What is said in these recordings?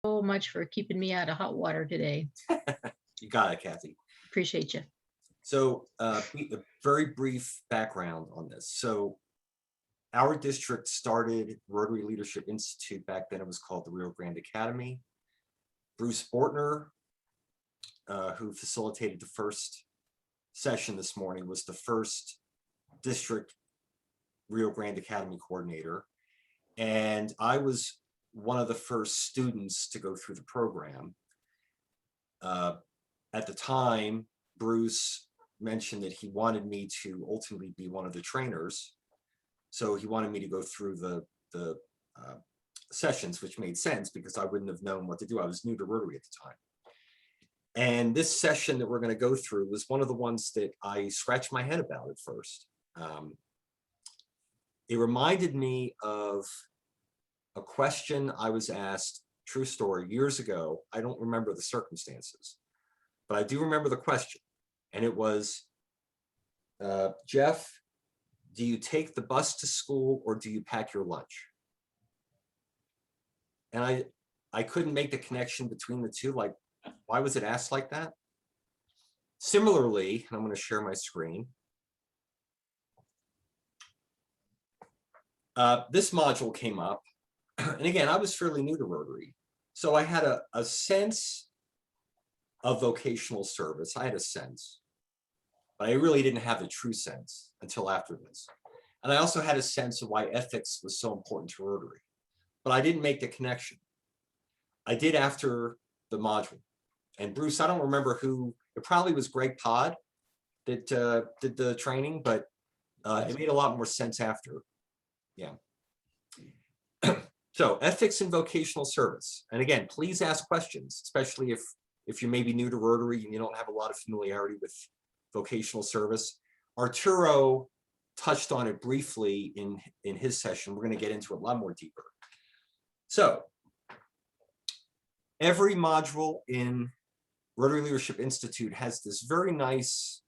so much for keeping me out of hot water today. You got it, Kathy. Appreciate you. So a very brief background on this. So our district started Rotary Leadership Institute. Back then it was called the Rio Grande Academy. Bruce Bortner, who facilitated the first session this morning, was the first district Rio Grande Academy coordinator. And I was one of the first students to go through the program. At the time, Bruce mentioned that he wanted me to ultimately be one of the trainers. So he wanted me to go through the sessions, which made sense because I wouldn't have known what to do. I was new to Rotary at the time. And this session that we're going to go through was one of the ones that I scratched my head about at first. It reminded me of a question I was asked, true story, years ago. I don't remember the circumstances, but I do remember the question. And it was, Jeff, do you take the bus to school or do you pack your lunch? And I couldn't make the connection between the two. Like, why was it asked like that? Similarly, and I'm going to share my screen. This module came up. And again, I was fairly new to Rotary. So I had a sense of vocational service. I had a sense, but I really didn't have the true sense until after this. And I also had a sense of why ethics was so important to Rotary, but I didn't make the connection. I did after the module. And Bruce, I don't remember who, it probably was Greg Todd that did the training, but it made a lot more sense after. Yeah. So ethics in vocational service. And again, please ask questions, especially if you're maybe new to Rotary and you don't have a lot of familiarity with vocational service. Arturo touched on it briefly in his session. We're going to get into it a lot more deeper. So every module in Rotary Leadership Institute has this very nice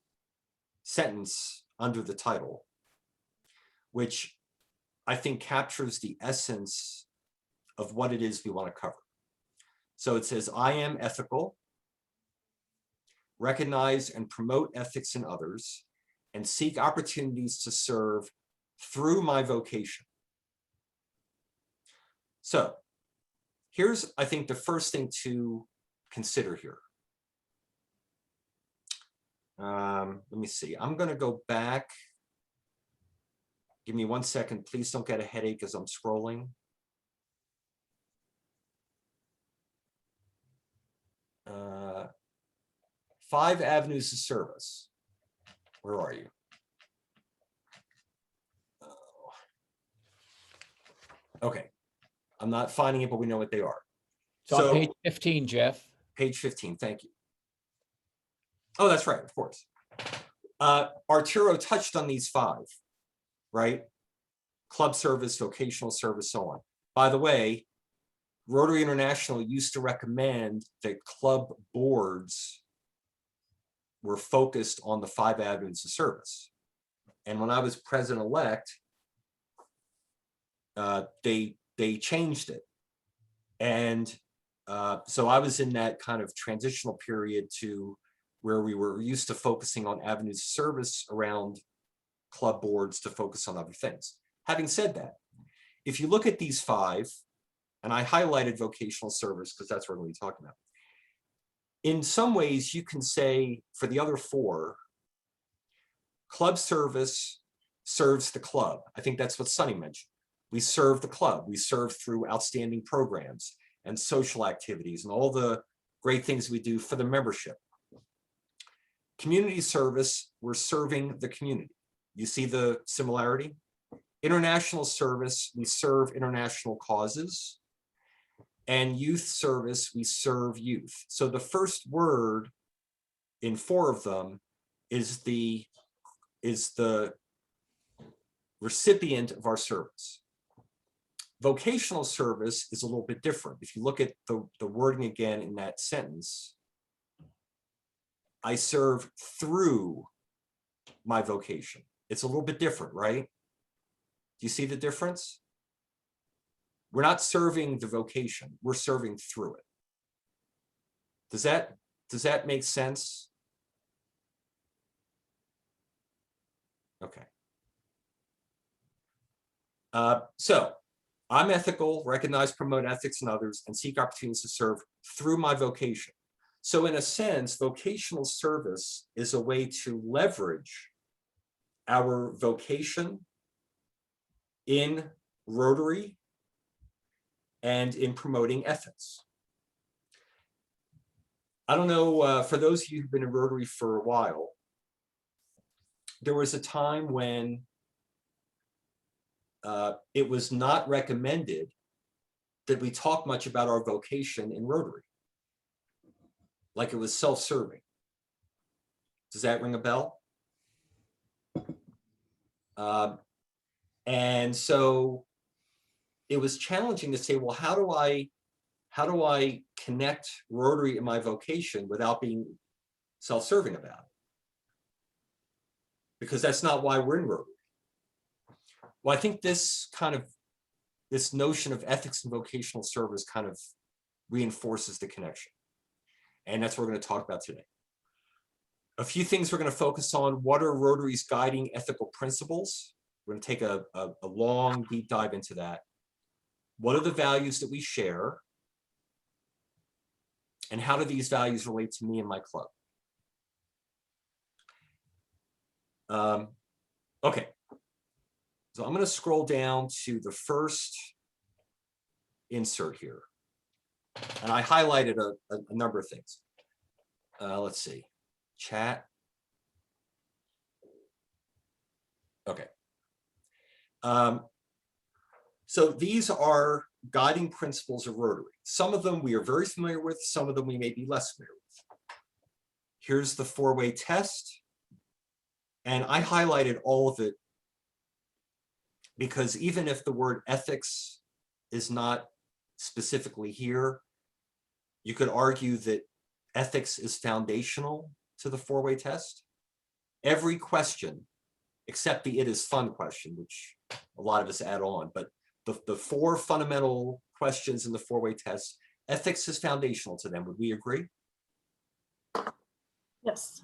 sentence under the title, which I think captures the essence of what it is we want to cover. So it says, I am ethical, recognize and promote ethics in others, and seek opportunities to serve through my vocation. So here's, I think, the first thing to consider here. Let me see. I'm going to go back. Give me 1 second. Please don't get a headache as I'm scrolling. Five avenues of service. Where are you? Okay. I'm not finding it, but we know what they are. So on page 15, Jeff. Page 15, thank you. Oh, that's right, of course. Arturo touched on these five, right? Club service, vocational service, so on. By the way, Rotary International used to recommend that club boards were focused on the five avenues of service. And when I was president-elect, they changed it. And so I was in that kind of transitional period to where we were used to focusing on avenues of service around club boards to focus on other things. Having said that, if you look at these five, and I highlighted vocational service because that's what we're going to be talking about. In some ways, you can say for the other four, club service serves the club. I think that's what Sonny mentioned. We serve the club. We serve through outstanding programs and social activities and all the great things we do for the membership. Community service, we're serving the community. You see the similarity? International service, we serve international causes. And youth service, we serve youth. So the first word in four of them is the recipient of our service. Vocational service is a little bit different. If you look at the wording again in that sentence, I serve through my vocation. It's a little bit different, right? Do you see the difference? We're not serving the vocation, we're serving through it. Does that make sense? Okay. So I'm ethical, recognize, promote ethics in others, and seek opportunities to serve through my vocation. So in a sense, vocational service is a way to leverage our vocation in Rotary and in promoting ethics. I don't know, for those of you who've been in Rotary for a while, there was a time when it was not recommended that we talk much about our vocation in Rotary. Like it was self-serving. Does that ring a bell? And so it was challenging to say, well, how do I connect Rotary and my vocation without being self-serving about it? Because that's not why we're in Rotary. Well, I think this notion of ethics and vocational service kind of reinforces the connection. And that's what we're going to talk about today. A few things we're going to focus on. What are Rotary's guiding ethical principles? We're going to take a long, deep dive into that. What are the values that we share? And how do these values relate to me and my club? Okay. So I'm going to scroll down to the first insert here. And I highlighted a number of things. Let's see. Chat. Okay. So these are guiding principles of Rotary. Some of them we are very familiar with, some of them we may be less familiar with. Here's the four-way test. And I highlighted all of it because even if the word ethics is not specifically here, you could argue that ethics is foundational to the four-way test. Every question, except the "it is fun" question, which a lot of us add on, but the four fundamental questions in the four-way test, ethics is foundational to them. Would we agree? Yes.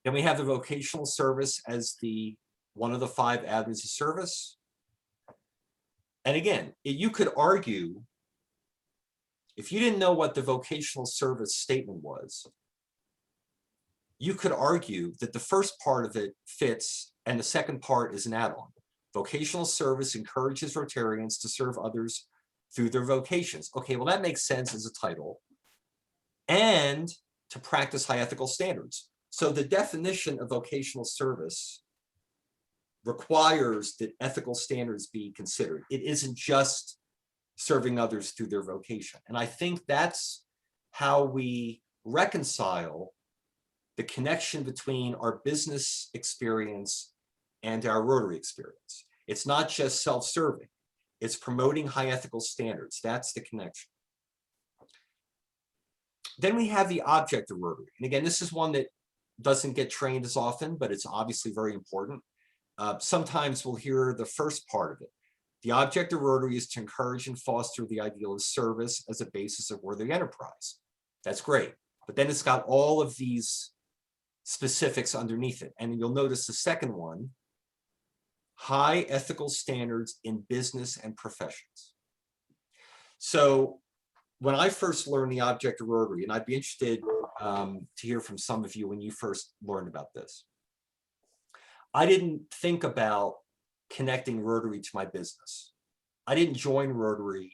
Then we have the vocational service as one of the 5 avenues of service. And again, you could argue, if you didn't know what the vocational service statement was, you could argue that the first part of it fits and the second part is an add-on. Vocational service encourages Rotarians to serve others through their vocations. Okay, well, that makes sense as a title. And to practice high ethical standards. So the definition of vocational service requires that ethical standards be considered. It isn't just serving others through their vocation. And I think that's how we reconcile the connection between our business experience and our Rotary experience. It's not just self-serving, it's promoting high ethical standards. That's the connection. Then we have the object of Rotary. And again, this is one that doesn't get trained as often, but it's obviously very important. Sometimes we'll hear the first part of it. The object of Rotary is to encourage and foster the ideal of service as a basis of worthy enterprise. That's great. But then it's got all of these specifics underneath it. And you'll notice the second one, high ethical standards in business and professions. So when I first learned the object of Rotary, and I'd be interested to hear from some of you when you first learned about this, I didn't think about connecting Rotary to my business. I didn't join Rotary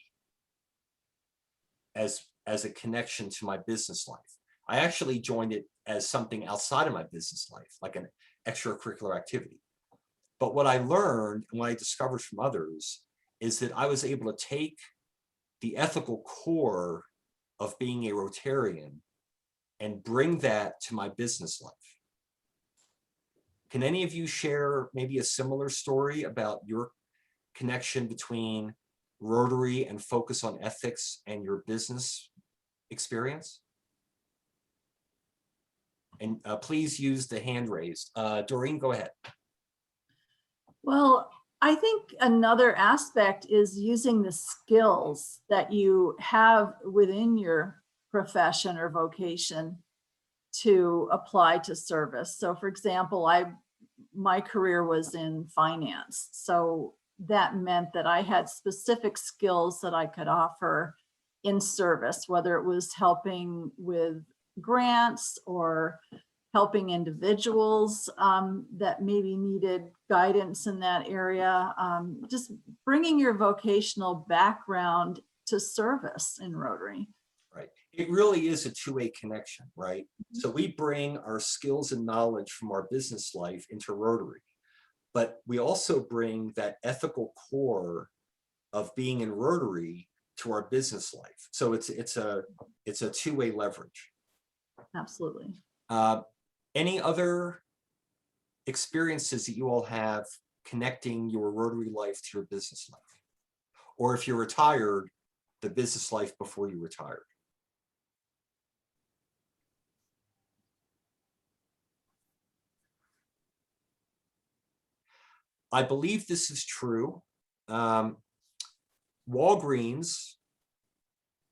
as a connection to my business life. I actually joined it as something outside of my business life, like an extracurricular activity. But what I learned and what I discovered from others is that I was able to take the ethical core of being a Rotarian and bring that to my business life. Can any of you share maybe a similar story about your connection between Rotary and focus on ethics and your business experience? And please use the hand raised. Doreen, go ahead. Well, I think another aspect is using the skills that you have within your profession or vocation to apply to service. So for example, my career was in finance. So that meant that I had specific skills that I could offer in service, whether it was helping with grants or helping individuals that maybe needed guidance in that area. Just bringing your vocational background to service in Rotary. Right. It really is a two-way connection, right? So we bring our skills and knowledge from our business life into Rotary, but we also bring that ethical core of being in Rotary to our business life. So it's a two-way leverage. Absolutely. Any other experiences that you all have connecting your Rotary life to your business life? Or if you're retired, the business life before you retired? I believe this is true. Walgreens,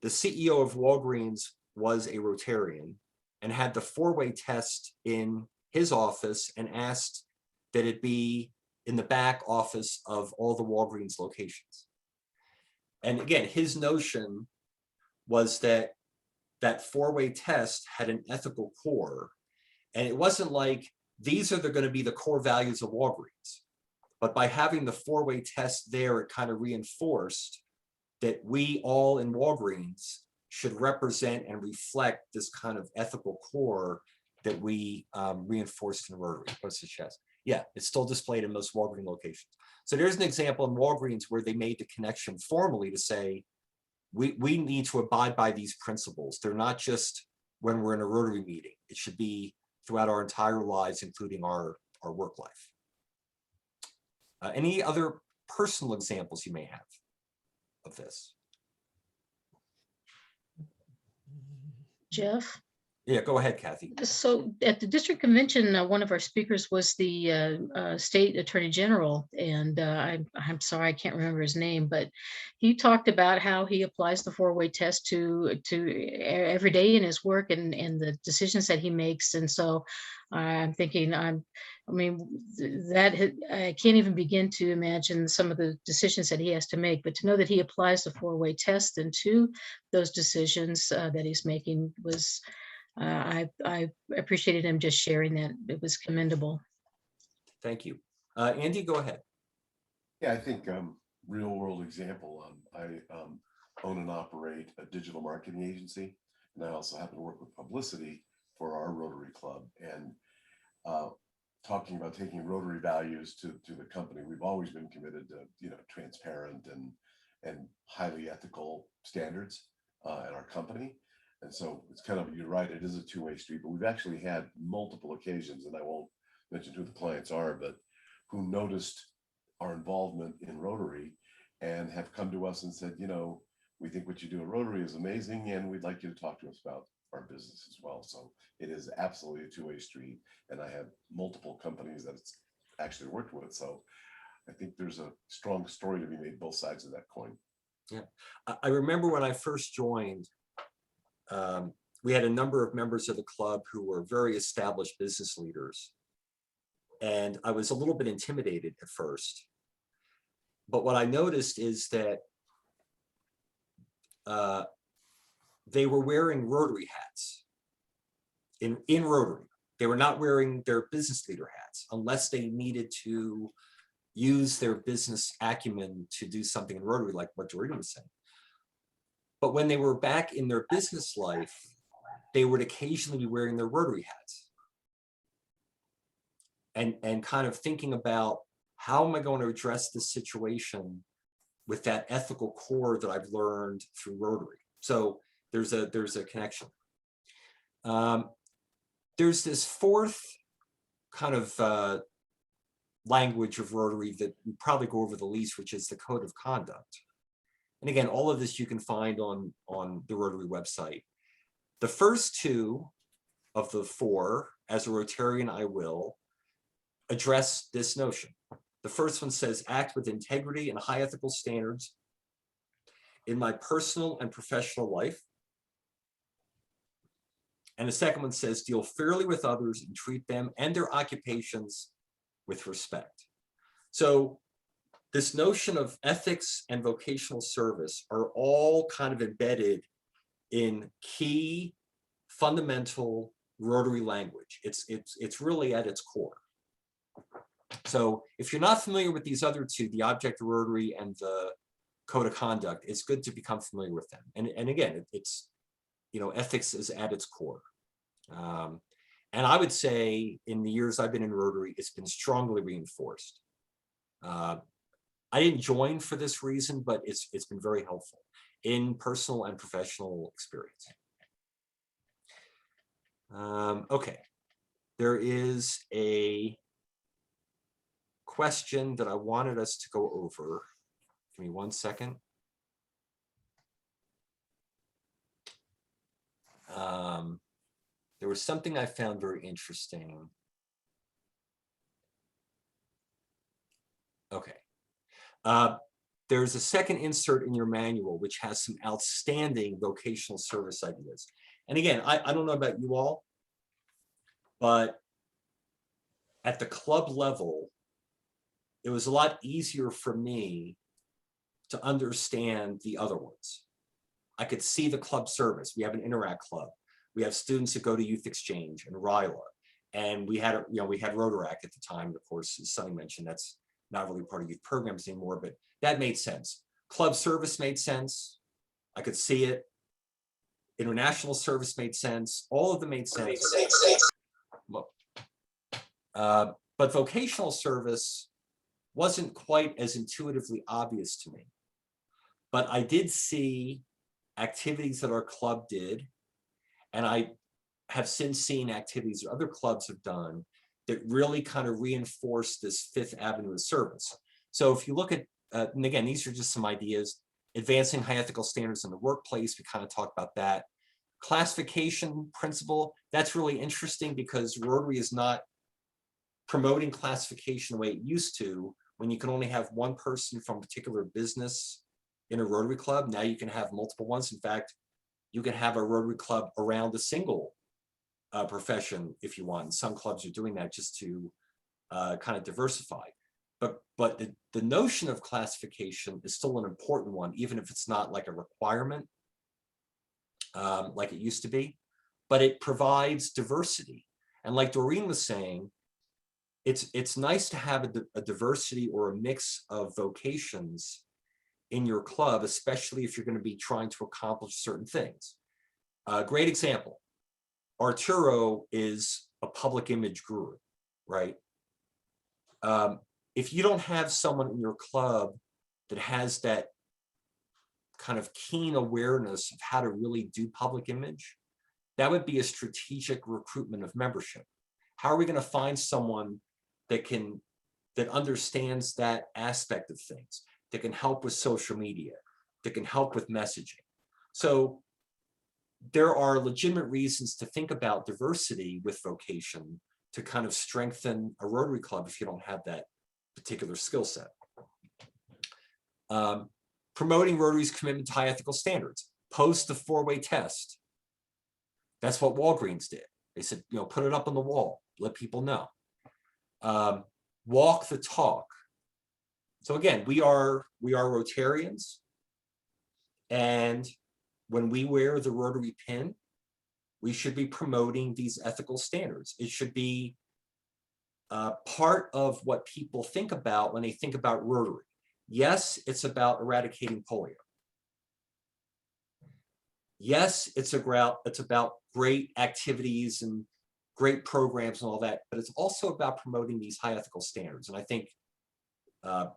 the CEO of Walgreens was a Rotarian and had the four-way test in his office and asked that it be in the back office of all the Walgreens locations. And again, his notion was that that four-way test had an ethical core. And it wasn't like, these are going to be the core values of Walgreens. But by having the four-way test there, it kind of reinforced that we all in Walgreens should represent and reflect this kind of ethical core that we reinforced in Rotary. What's the chest? Yeah, it's still displayed in most Walgreens locations. So there's an example in Walgreens where they made the connection formally to say, we need to abide by these principles. They're not just when we're in a Rotary meeting. It should be throughout our entire lives, including our work life. Any other personal examples you may have of this? Jeff? Yeah, go ahead, Kathy. So at the district convention, one of our speakers was the state attorney general, and I'm sorry, I can't remember his name, but he talked about how he applies the four-way test to every day in his work and the decisions that he makes. And so I'm thinking, I can't even begin to imagine some of the decisions that he has to make, but to know that he applies the four-way test into those decisions that he's making was, I appreciated him just sharing that. It was commendable. Thank you. Andy, go ahead. Yeah, I think real world example. I own and operate a digital marketing agency, and I also happen to work with publicity for our Rotary Club. And talking about taking Rotary values to the company, we've always been committed to transparent and highly ethical standards at our company. And so it's kind of, you're right, it is a two-way street, but we've actually had multiple occasions, and I won't mention who the clients are, but who noticed our involvement in Rotary and have come to us and said, we think what you do at Rotary is amazing, and we'd like you to talk to us about our business as well. So it is absolutely a two-way street, and I have multiple companies that it's actually worked with. So I think there's a strong story to be made both sides of that coin. Yeah, I remember when I first joined, we had a number of members of the club who were very established business leaders. And I was a little bit intimidated at first. But what I noticed is that they were wearing Rotary hats in Rotary. They were not wearing their business leader hats unless they needed to use their business acumen to do something in Rotary, like what Jordan was saying. But when they were back in their business life, they would occasionally be wearing their Rotary hats and kind of thinking about, how am I going to address this situation with that ethical core that I've learned through Rotary? So there's a connection. There's this fourth kind of language of Rotary that we probably go over the least, which is the code of conduct. And again, all of this you can find on the Rotary website. The first two of the four, as a Rotarian, I will address this notion. The first one says, act with integrity and high ethical standards in my personal and professional life. And the second one says, deal fairly with others and treat them and their occupations with respect. So this notion of ethics and vocational service are all kind of embedded in key fundamental Rotary language. It's really at its core. So if you're not familiar with these other two, the object of Rotary and the code of conduct, it's good to become familiar with them. And again, it's, you know, ethics is at its core. And I would say in the years I've been in Rotary, it's been strongly reinforced. I didn't join for this reason, but it's been very helpful in personal and professional experience. Okay, there is a question that I wanted us to go over. Give me 1 second. There was something I found very interesting. Okay. There's a second insert in your manual, which has some outstanding vocational service ideas. And again, I don't know about you all, but at the club level, it was a lot easier for me to understand the other ones. I could see the club service. We have an Interact club. We have students that go to Youth Exchange and RLI. And we had, we had Rotaract at the time. Of course, as Sonny mentioned, that's not really part of youth programs anymore, but that made sense. Club service made sense. I could see it. International service made sense. All of them made sense. But vocational service wasn't quite as intuitively obvious to me. But I did see activities that our club did, and I have since seen activities that other clubs have done that really kind of reinforce this fifth avenue of service. So if you look at, and again, these are just some ideas, advancing high ethical standards in the workplace, we kind of talked about that. Classification principle, that's really interesting because Rotary is not promoting classification the way it used to, when you can only have one person from a particular business in a Rotary club. Now you can have multiple ones. In fact, you can have a Rotary club around a single profession if you want. And some clubs are doing that just to kind of diversify. But the notion of classification is still an important one, even if it's not like a requirement like it used to be, but it provides diversity. And like Doreen was saying, it's nice to have a diversity or a mix of vocations in your club, especially if you're going to be trying to accomplish certain things. A great example, Arturo is a public image guru, right? If you don't have someone in your club that has that kind of keen awareness of how to really do public image, that would be a strategic recruitment of membership. How are we going to find someone that understands that aspect of things, that can help with social media, that can help with messaging? So there are legitimate reasons to think about diversity with vocation to kind of strengthen a Rotary club if you don't have that particular skill set. Promoting Rotary's commitment to high ethical standards. Post the 4-way test. That's what Walgreens did. They said, put it up on the wall, let people know. Walk the talk. So again, we are Rotarians, and when we wear the Rotary pin, we should be promoting these ethical standards. It should be part of what people think about when they think about Rotary. Yes, it's about eradicating polio. Yes, it's about great activities and great programs and all that, but it's also about promoting these high ethical standards. And I think a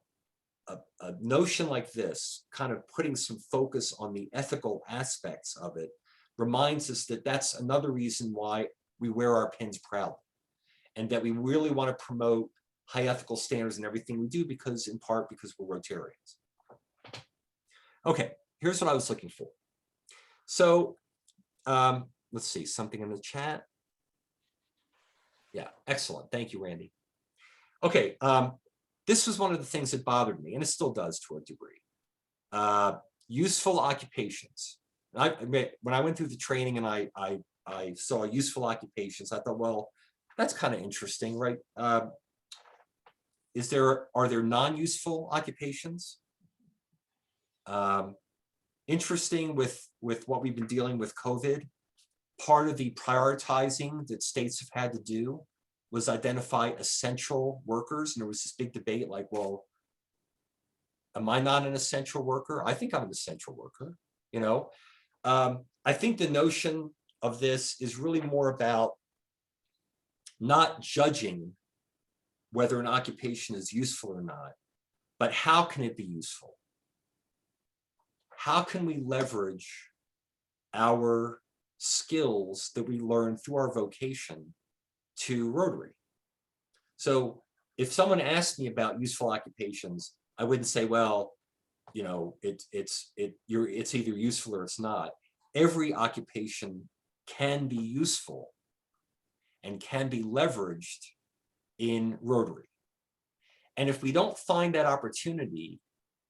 notion like this, kind of putting some focus on the ethical aspects of it, reminds us that that's another reason why we wear our pins proudly, and that we really want to promote high ethical standards in everything we do, in part because we're Rotarians. Okay, here's what I was looking for. So let's see, something in the chat. Yeah, excellent. Thank you, Randy. Okay, this was one of the things that bothered me, and it still does to a degree. Useful occupations. When I went through the training and I saw useful occupations, I thought, well, that's kind of interesting, right? Are there non-useful occupations? Interesting with what we've been dealing with COVID. Part of the prioritizing that states have had to do was identify essential workers. And there was this big debate like, well, am I not an essential worker? I think I'm an essential worker, you know? I think the notion of this is really more about not judging whether an occupation is useful or not, but how can it be useful? How can we leverage our skills that we learn through our vocation to Rotary? So if someone asked me about useful occupations, I wouldn't say, well, you know, it's either useful or it's not. Every occupation can be useful and can be leveraged in Rotary. And if we don't find that opportunity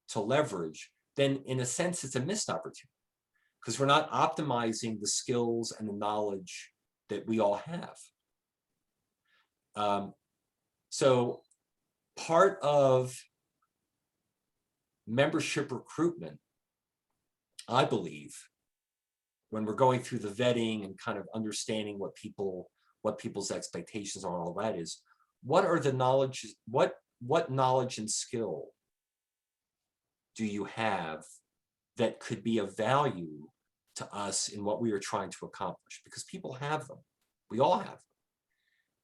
to leverage, then in a sense, it's a missed opportunity because we're not optimizing the skills and the knowledge that we all have. So part of membership recruitment, I believe, when we're going through the vetting and kind of understanding what people's expectations are, all that is, what are the knowledge, what knowledge and skill do you have that could be of value to us in what we are trying to accomplish? Because people have them, we all have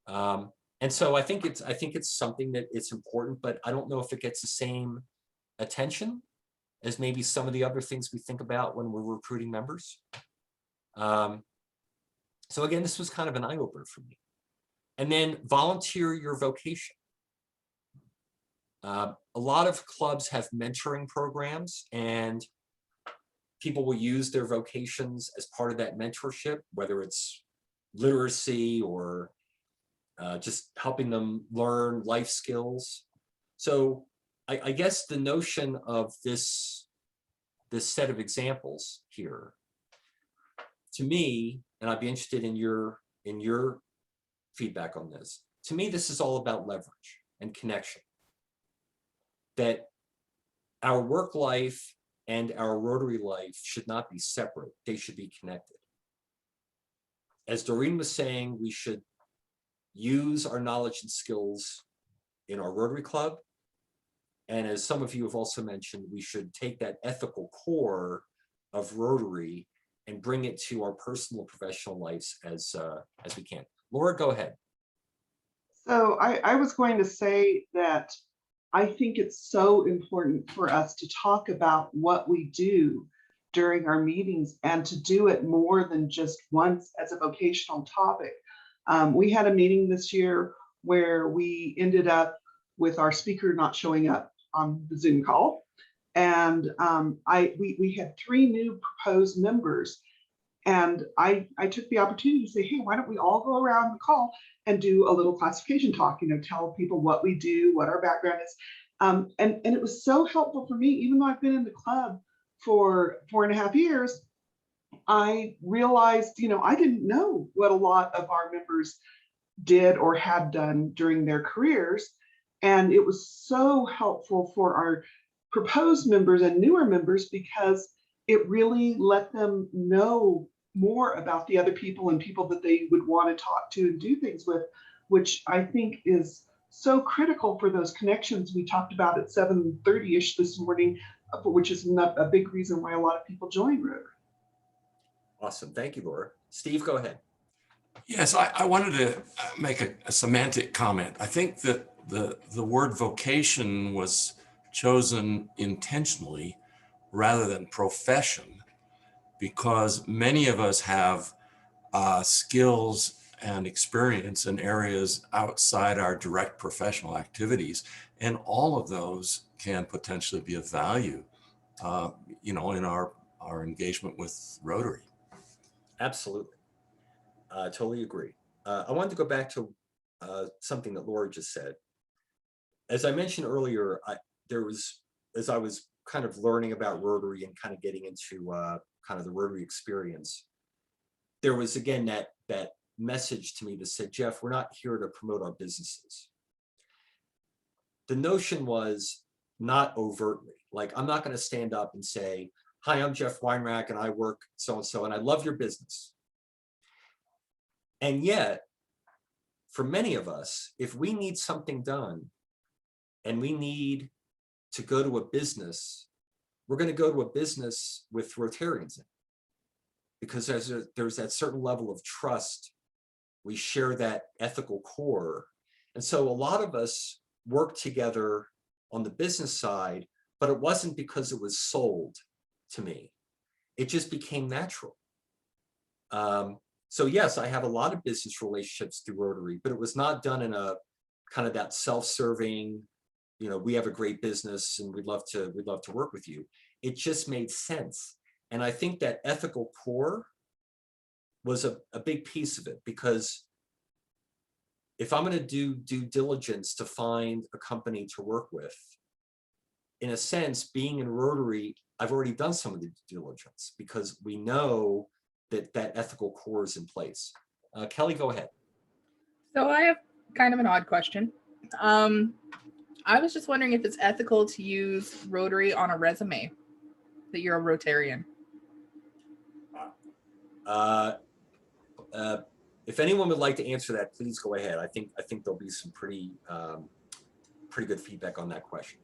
them. And so I think it's something that it's important, but I don't know if it gets the same attention as maybe some of the other things we think about when we're recruiting members. So again, this was kind of an eye-opener for me. And then volunteer your vocation. A lot of clubs have mentoring programs, and people will use their vocations as part of that mentorship, whether it's literacy or just helping them learn life skills. So I guess the notion of this set of examples here, to me, and I'd be interested in your feedback on this, to me, this is all about leverage and connection. That our work life and our Rotary life should not be separate, they should be connected. As Doreen was saying, we should use our knowledge and skills in our Rotary Club. And as some of you have also mentioned, we should take that ethical core of Rotary and bring it to our personal and professional lives as we can. Laura, go ahead. So I was going to say that I think it's so important for us to talk about what we do during our meetings and to do it more than just once as a vocational topic. We had a meeting this year where we ended up with our speaker not showing up on the Zoom call. And we had 3 new proposed members. And I took the opportunity to say, hey, why don't we all go around the call and do a little classification talk, you know, tell people what we do, what our background is. And it was so helpful for me, even though I've been in the club for 4.5 years, I realized, you know, I didn't know what a lot of our members did or had done during their careers. And it was so helpful for our proposed members and newer members because it really let them know more about the other people and people that they would want to talk to and do things with, which I think is so critical for those connections we talked about at 7:30-ish this morning, which is a big reason why a lot of people join Rotary. Awesome, thank you, Laura. Steve, go ahead. Yes, I wanted to make a semantic comment. I think that the word vocation was chosen intentionally rather than profession, because many of us have skills and experience in areas outside our direct professional activities, and all of those can potentially be of value, you know, in our engagement with Rotary. Absolutely, totally agree. I wanted to go back to something that Laura just said. as I mentioned earlier, as I was kind of learning about Rotary and kind of getting into kind of the Rotary experience, there was again that message to me that said, Jeff, we're not here to promote our businesses. The notion was not overtly, like, I'm not going to stand up and say, hi, I'm Jeff Weinrack and I work so-and-so and I love your business. And yet, for many of us, if we need something done and we need to go to a business, we're going to go to a business with Rotarians in it. Because there's that certain level of trust. We share that ethical core. And so a lot of us work together on the business side, but it wasn't because it was sold to me. It just became natural. So yes, I have a lot of business relationships through Rotary, but it was not done in a kind of that self-serving, you know, we have a great business and we'd love to work with you. It just made sense. And I think that ethical core was a big piece of it, because if I'm going to do due diligence to find a company to work with, in a sense, being in Rotary, I've already done some of the due diligence because we know that ethical core is in place. Kelly, go ahead. So I have kind of an odd question. I was just wondering if it's ethical to use Rotary on a resume that you're a Rotarian. If anyone would like to answer that, please go ahead. I think there'll be some pretty good feedback on that question.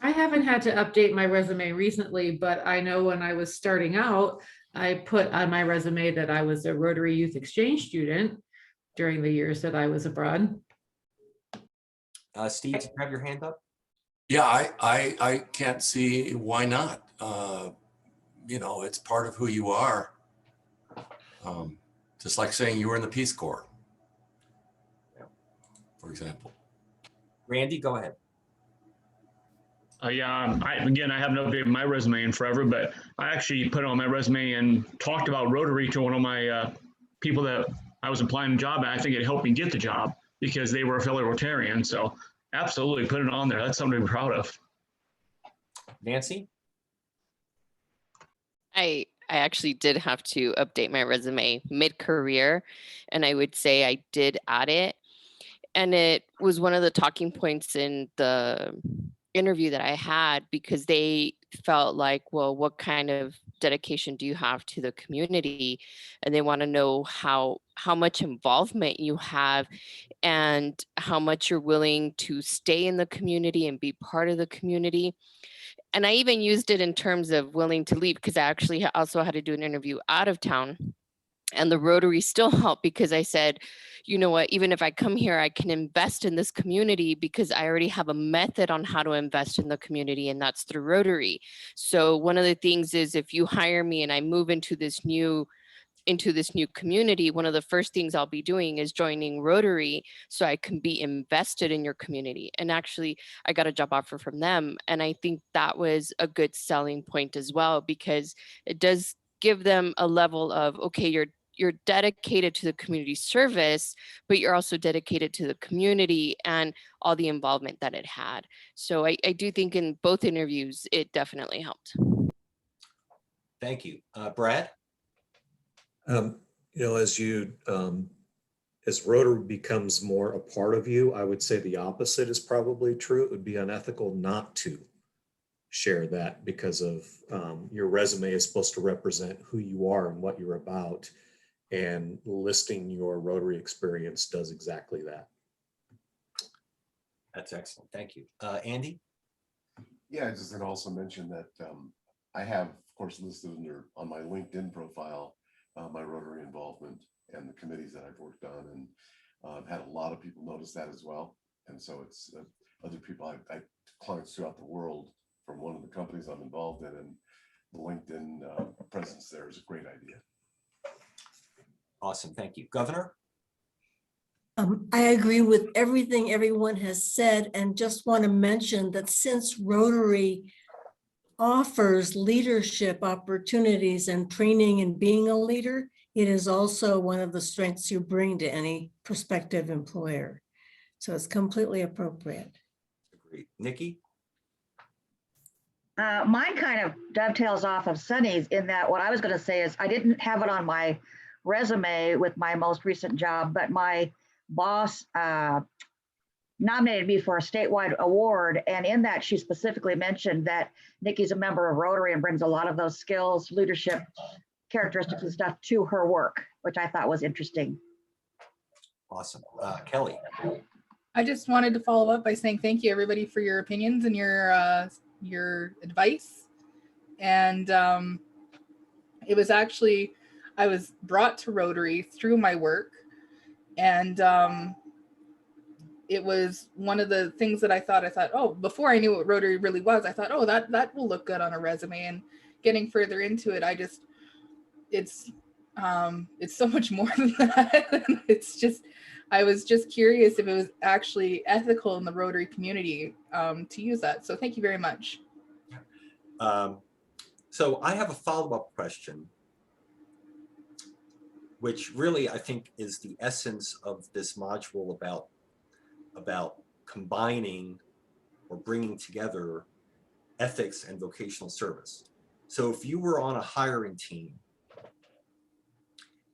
I haven't had to update my resume recently, but I know when I was starting out, I put on my resume that I was a Rotary Youth Exchange student during the years that I was abroad. Steve, do you have your hand up? Yeah, I can't see why not. You know, it's part of who you are. Just like saying you were in the Peace Corps, for example. Randy, go ahead. Yeah, I haven't updated my resume in forever, but I actually put it on my resume and talked about Rotary to one of my people that I was applying a job at. I think it helped me get the job because they were a fellow Rotarian. So absolutely put it on there. That's something to be proud of. Nancy? I actually did have to update my resume mid-career, and I would say I did add it. And it was one of the talking points in the interview that I had, because they felt like, well, what kind of dedication do you have to the community? And they want to know how much involvement you have and how much you're willing to stay in the community and be part of the community. And I even used it in terms of willing to leave, because I actually also had to do an interview out of town. And the Rotary still helped, because I said, you know what, even if I come here, I can invest in this community because I already have a method on how to invest in the community, and that's through Rotary. So one of the things is, if you hire me and I move into this new community, one of the first things I'll be doing is joining Rotary so I can be invested in your community. And actually, I got a job offer from them. And I think that was a good selling point as well, because it does give them a level of, okay, you're dedicated to the community service, but you're also dedicated to the community and all the involvement that it had. So I do think in both interviews, it definitely helped. Thank you. Brad? You know, as Rotary becomes more a part of you, I would say the opposite is probably true. It would be unethical not to share that, because of your resume is supposed to represent who you are and what you're about. And listing your Rotary experience does exactly that. That's excellent. Thank you. Andy? Yeah, I just can also mention that I have, of course, listed on my LinkedIn profile my Rotary involvement and the committees that I've worked on, and I've had a lot of people notice that as well. And so it's other people, I clients throughout the world from one of the companies I'm involved in, and the LinkedIn presence there is a great idea. Awesome. Thank you. Governor? I agree with everything everyone has said, and just want to mention that since Rotary offers leadership opportunities and training in being a leader, it is also one of the strengths you bring to any prospective employer. So it's completely appropriate. Great. Nikki? Mine kind of dovetails off of Sunny's in that what I was going to say is I didn't have it on my resume with my most recent job, but my boss nominated me for a statewide award. And in that, she specifically mentioned that Nikki's a member of Rotary and brings a lot of those skills, leadership characteristics and stuff to her work, which I thought was interesting. Awesome. Kelly? I just wanted to follow up by saying thank you, everybody, for your opinions and your advice. And it was actually, I was brought to Rotary through my work, and it was one of the things that I thought, oh, before I knew what Rotary really was, I thought, oh, that will look good on a resume. And getting further into it, it's so much more than that. I was just curious if it was actually ethical in the Rotary community to use that. So thank you very much. So I have a follow-up question, which really I think is the essence of this module about combining or bringing together ethics and vocational service. So if you were on a hiring team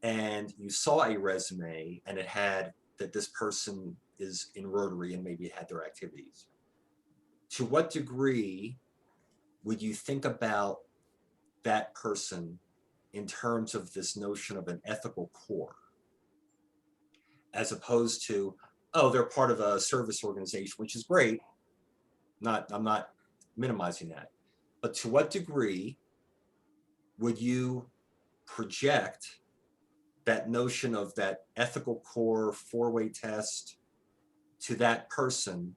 and you saw a resume and it had that this person is in Rotary and maybe it had their activities, to what degree would you think about that person in terms of this notion of an ethical core, as opposed to, oh, they're part of a service organization, which is great. I'm not minimizing that. But to what degree would you project that notion of that ethical core four-way test to that person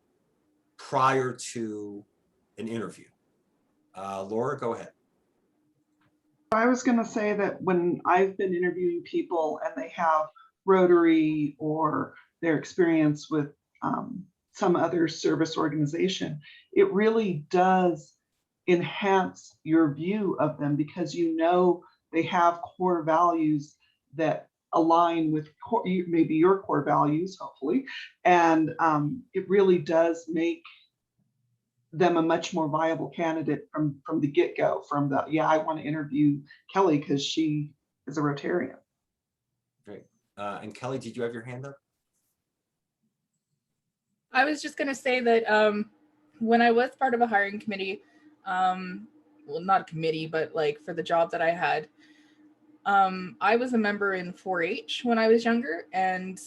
prior to an interview? Laura, go ahead. I was going to say that when I've been interviewing people and they have Rotary or their experience with some other service organization, it really does enhance your view of them because you know they have core values that align with maybe your core values, hopefully, and it really does make them a much more viable candidate from the get-go, from the, yeah, I want to interview Kelly because she is a Rotarian. Great. And Kelly, did you have your hand up? I was just going to say that when I was part of a hiring committee, well, not a committee, but like for the job that I had, I was a member in 4-H when I was younger, and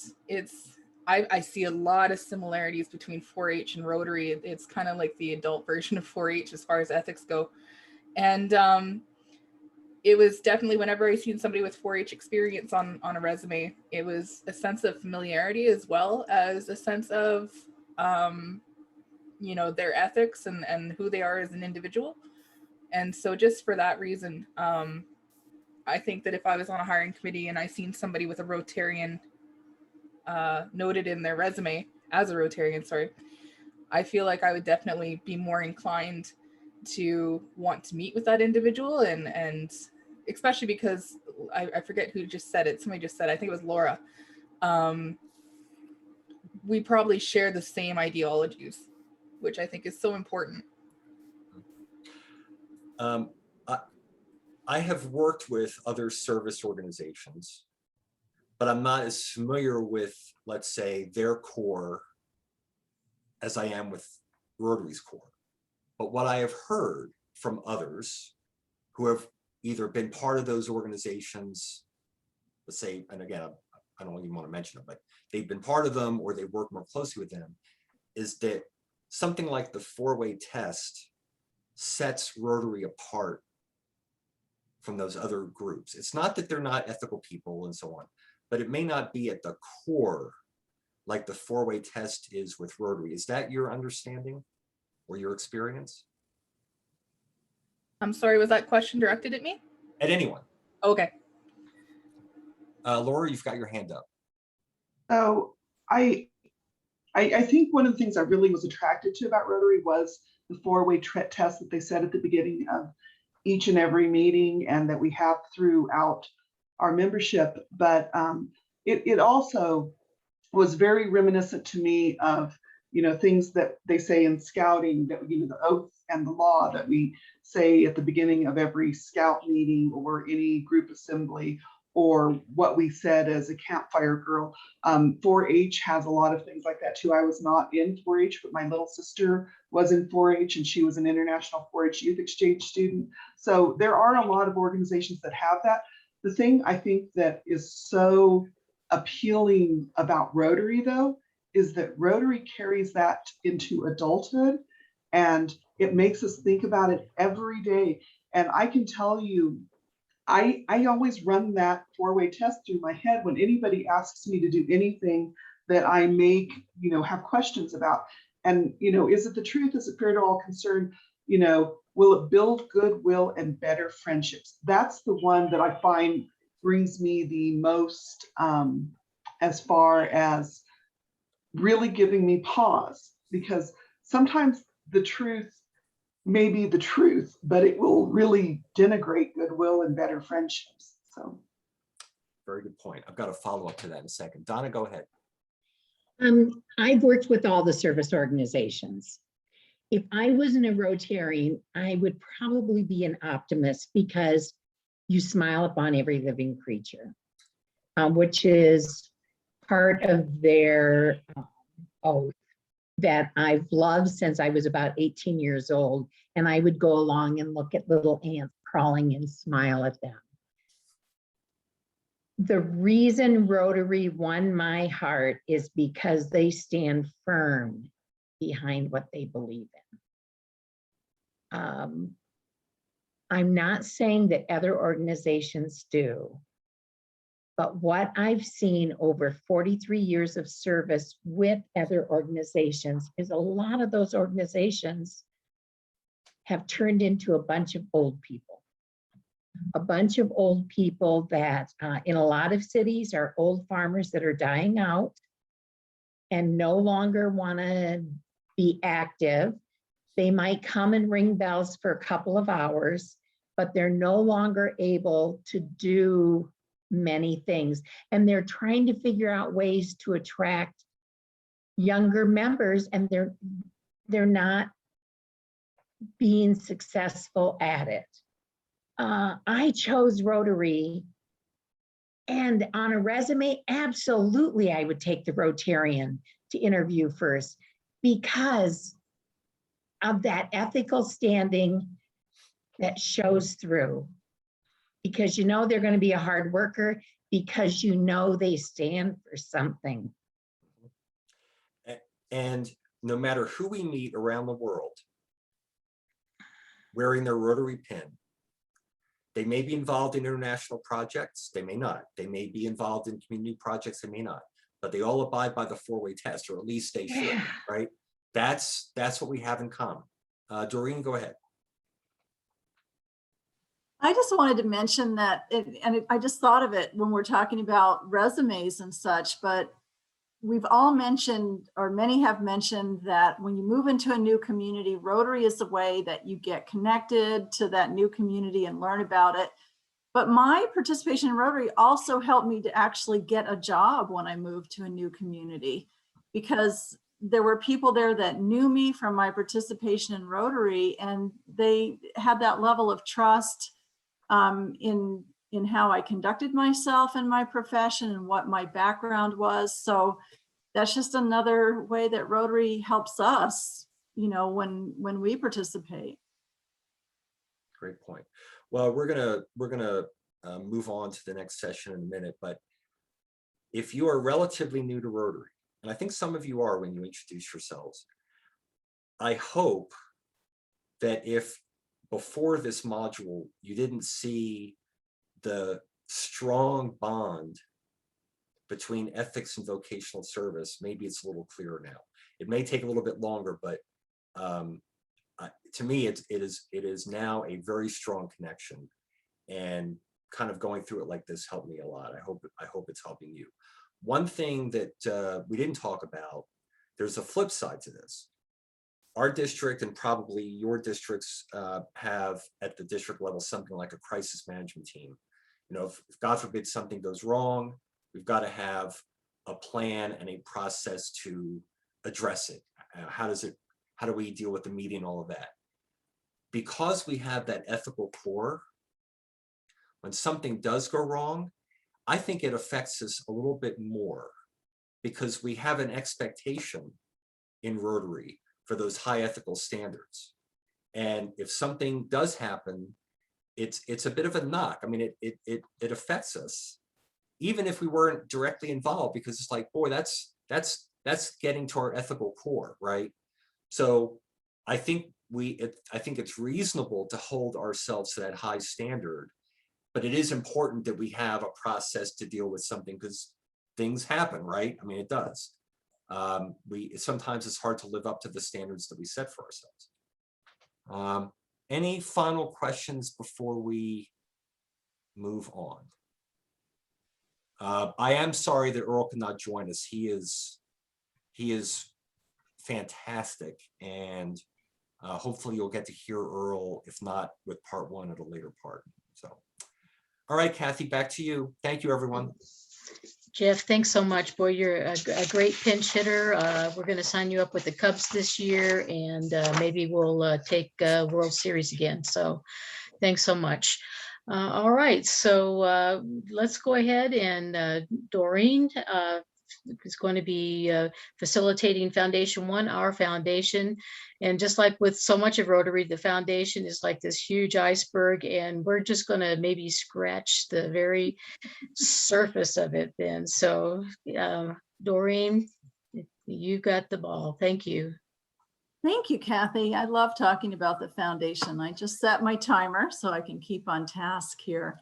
I see a lot of similarities between 4-H and Rotary. It's kind of like the adult version of 4-H as far as ethics go. And it was definitely, whenever I seen somebody with 4-H experience on a resume, it was a sense of familiarity as well as a sense of, their ethics and who they are as an individual. And so just for that reason, I think that if I was on a hiring committee and I seen somebody with a Rotarian noted in their resume as a Rotarian, I feel like I would definitely be more inclined to want to meet with that individual, and especially because I forget who just said it. Somebody just said, I think it was Laura. We probably share the same ideologies, which I think is so important. I have worked with other service organizations, but I'm not as familiar with, let's say, their core as I am with Rotary's core. But what I have heard from others who have either been part of those organizations, let's say, and again, I don't even want to mention them, but they've been part of them or they work more closely with them, is that something like the four-way test sets Rotary apart from those other groups. It's not that they're not ethical people and so on, but it may not be at the core like the four-way test is with Rotary. Is that your understanding or your experience? I'm sorry, was that question directed at me? At anyone. Okay. Laura, you've got your hand up. So I think one of the things I really was attracted to about Rotary was the four-way test that they said at the beginning of each and every meeting and that we have throughout our membership. But it also was very reminiscent to me of things that they say in scouting, that, the oath and the law that we say at the beginning of every scout meeting or any group assembly, or what we said as a campfire girl. 4-H has a lot of things like that too. I was not in 4-H, but my little sister was in 4-H, and she was an international 4-H youth exchange student. So there are a lot of organizations that have that. The thing I think that is so appealing about Rotary, though, is that Rotary carries that into adulthood, and it makes us think about it every day. And I can tell you, I always run that 4-way test through my head when anybody asks me to do anything that I may, have questions about. And, is it the truth? Is it fair to all concerned? Will it build goodwill and better friendships? That's the one that I find brings me the most, as far as really giving me pause, because sometimes the truth may be the truth, but it will really denigrate goodwill and better friendships. So, Very good point. I've got a follow-up to that in a second. Donna, go ahead. I've worked with all the service organizations. If I wasn't a Rotarian, I would probably be an optimist, because you smile upon every living creature, which is part of their oath that I've loved since I was about 18 years old. And I would go along and look at little ants crawling and smile at them. The reason Rotary won my heart is because they stand firm behind what they believe in. I'm not saying that other organizations do, but what I've seen over 43 years of service with other organizations is a lot of those organizations have turned into a bunch of old people. A bunch of old people that in a lot of cities are old farmers that are dying out and no longer want to be active. They might come and ring bells for a couple of hours, but they're no longer able to do many things. And they're trying to figure out ways to attract younger members, and they're not being successful at it. I chose Rotary, and on a resume, absolutely I would take the Rotarian to interview first, because of that ethical standing that shows through. Because they're going to be a hard worker, because they stand for something. And no matter who we meet around the world wearing their Rotary pin, they may be involved in international projects, they may not. They may be involved in community projects, they may not. But they all abide by the 4-way test, or at least they should, right? That's what we have in common. Doreen, go ahead. I just wanted to mention that, I just thought of it when we're talking about resumes and such, but we've all mentioned, or many have mentioned, that when you move into a new community, Rotary is the way that you get connected to that new community and learn about it. But my participation in Rotary also helped me to actually get a job when I moved to a new community, because there were people there that knew me from my participation in Rotary, and they had that level of trust in how I conducted myself in my profession and what my background was. So that's just another way that Rotary helps us, when we participate. Great point. Well, we're gonna move on to the next session in a minute, but if you are relatively new to Rotary, and I think some of you are when you introduce yourselves, I hope that if before this module you didn't see the strong bond between ethics and vocational service, maybe it's a little clearer now. It may take a little bit longer, but to me, it is now a very strong connection, and kind of going through it like this helped me a lot. I hope it's helping you. One thing that we didn't talk about, there's a flip side to this. Our district, and probably your districts, have at the district level something like a crisis management team. If God forbid something goes wrong, we've got to have a plan and a process to address it? How do we deal with the media and all of that? Because we have that ethical core, when something does go wrong, I think it affects us a little bit more because we have an expectation in Rotary for those high ethical standards. And if something does happen, it's a bit of a knock. I mean, it affects us, even if we weren't directly involved, because it's like, boy, that's getting to our ethical core, right? So I think it's reasonable to hold ourselves to that high standard, but it is important that we have a process to deal with something because things happen, right? I mean, it does. Sometimes it's hard to live up to the standards that we set for ourselves. Any final questions before we move on? I am sorry that Earl could not join us. He is fantastic, and hopefully you'll get to hear Earl, if not with part one, at a later part. So, all right, Kathy, back to you. Thank you, everyone. Jeff, thanks so much. Boy, you're a great pinch hitter. We're going to sign you up with the Cubs this year, and maybe we'll take World Series again. So thanks so much. All right, so let's go ahead and Doreen is going to be facilitating Foundation One, our foundation. And just like with so much of Rotary, the foundation is like this huge iceberg, and we're just going to maybe scratch the very surface of it then. So Doreen, you got the ball. Thank you. Thank you, Kathy. I love talking about the foundation. I just set my timer so I can keep on task here.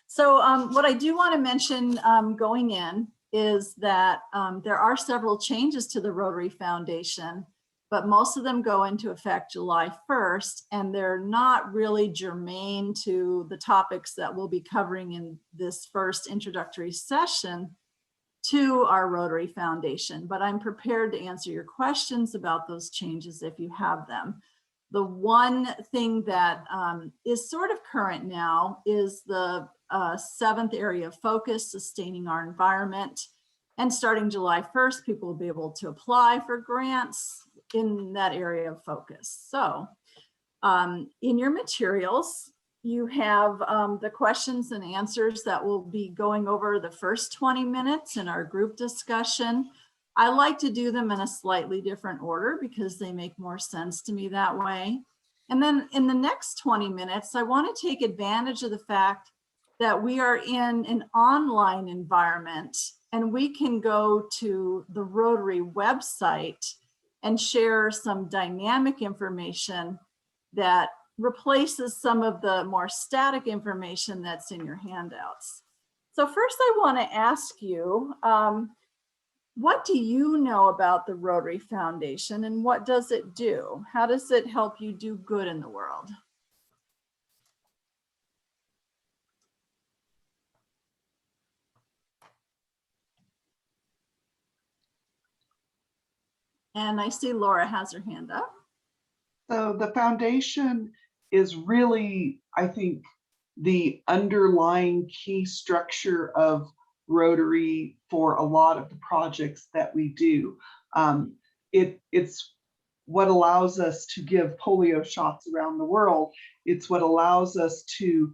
So what I do want to mention going in is that there are several changes to the Rotary Foundation, but most of them go into effect July 1st, and they're not really germane to the topics that we'll be covering in this first introductory session to our Rotary Foundation, but I'm prepared to answer your questions about those changes if you have them. The one thing that is sort of current now is the 7th area of focus, sustaining our environment. And starting July 1st, people will be able to apply for grants in that area of focus. So in your materials, you have the questions and answers that we'll be going over the first 20 minutes in our group discussion. I like to do them in a slightly different order because they make more sense to me that way. And then in the next 20 minutes, I want to take advantage of the fact that we are in an online environment and we can go to the Rotary website and share some dynamic information that replaces some of the more static information that's in your handouts. So first I want to ask you, what do you know about the Rotary Foundation and what does it do? How does it help you do good in the world? And I see Laura has her hand up. So the foundation is really, I think, the underlying key structure of Rotary for a lot of the projects that we do. It's what allows us to give polio shots around the world. It's what allows us to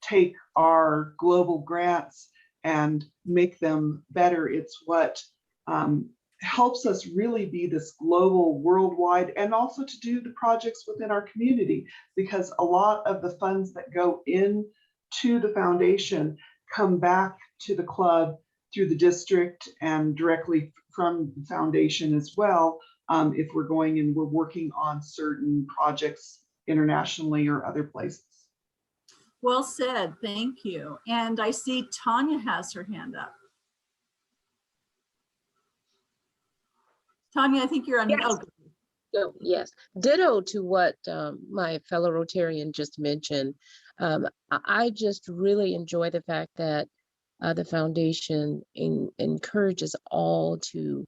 take our global grants and make them better. It's what helps us really be this global, worldwide, and also to do the projects within our community, because a lot of the funds that go into the foundation come back to the club through the district and directly from the foundation as well, if we're going and we're working on certain projects internationally or other places. Well said, thank you. And I see Tanya has her hand up. Tanya, I think you're on. Yes. Oh. So, yes, ditto to what my fellow Rotarian just mentioned. I just really enjoy the fact that the foundation encourages all to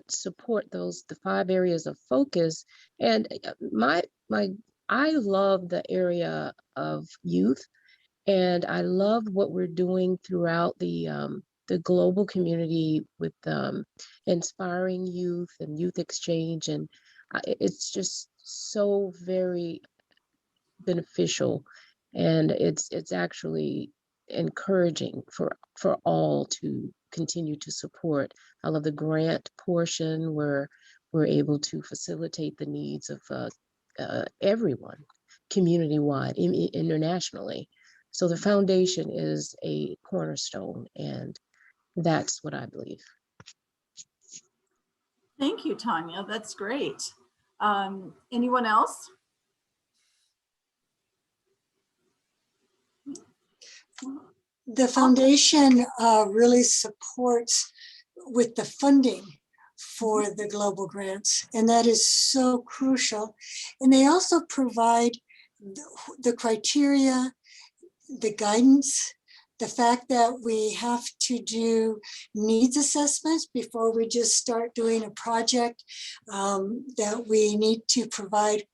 support the 5 areas of focus. And I love the area of youth, and I love what we're doing throughout the the global community with inspiring youth and youth exchange. And it's just so very beneficial. And it's actually encouraging for all to continue to support. I love the grant portion where we're able to facilitate the needs of everyone, community-wide, internationally. So the foundation is a cornerstone, and that's what I believe. Thank you, Tanya. That's great. Anyone else? The foundation really supports with the funding for the global grants, and that is so crucial. And they also provide the criteria, the guidance, the fact that we have to do needs assessments before we just start doing a project, that we need to provide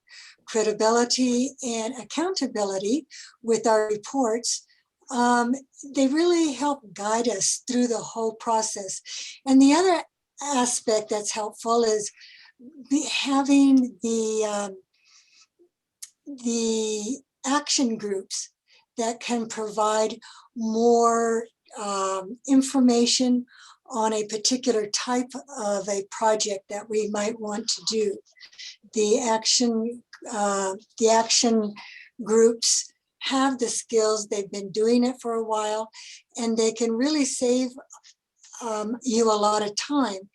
credibility and accountability with our reports. They really help guide us through the whole process. And the other aspect that's helpful is having the action groups that can provide more information on a particular type of a project that we might want to do. The action groups have the skills, they've been doing it for a while, and they can really save you a lot of time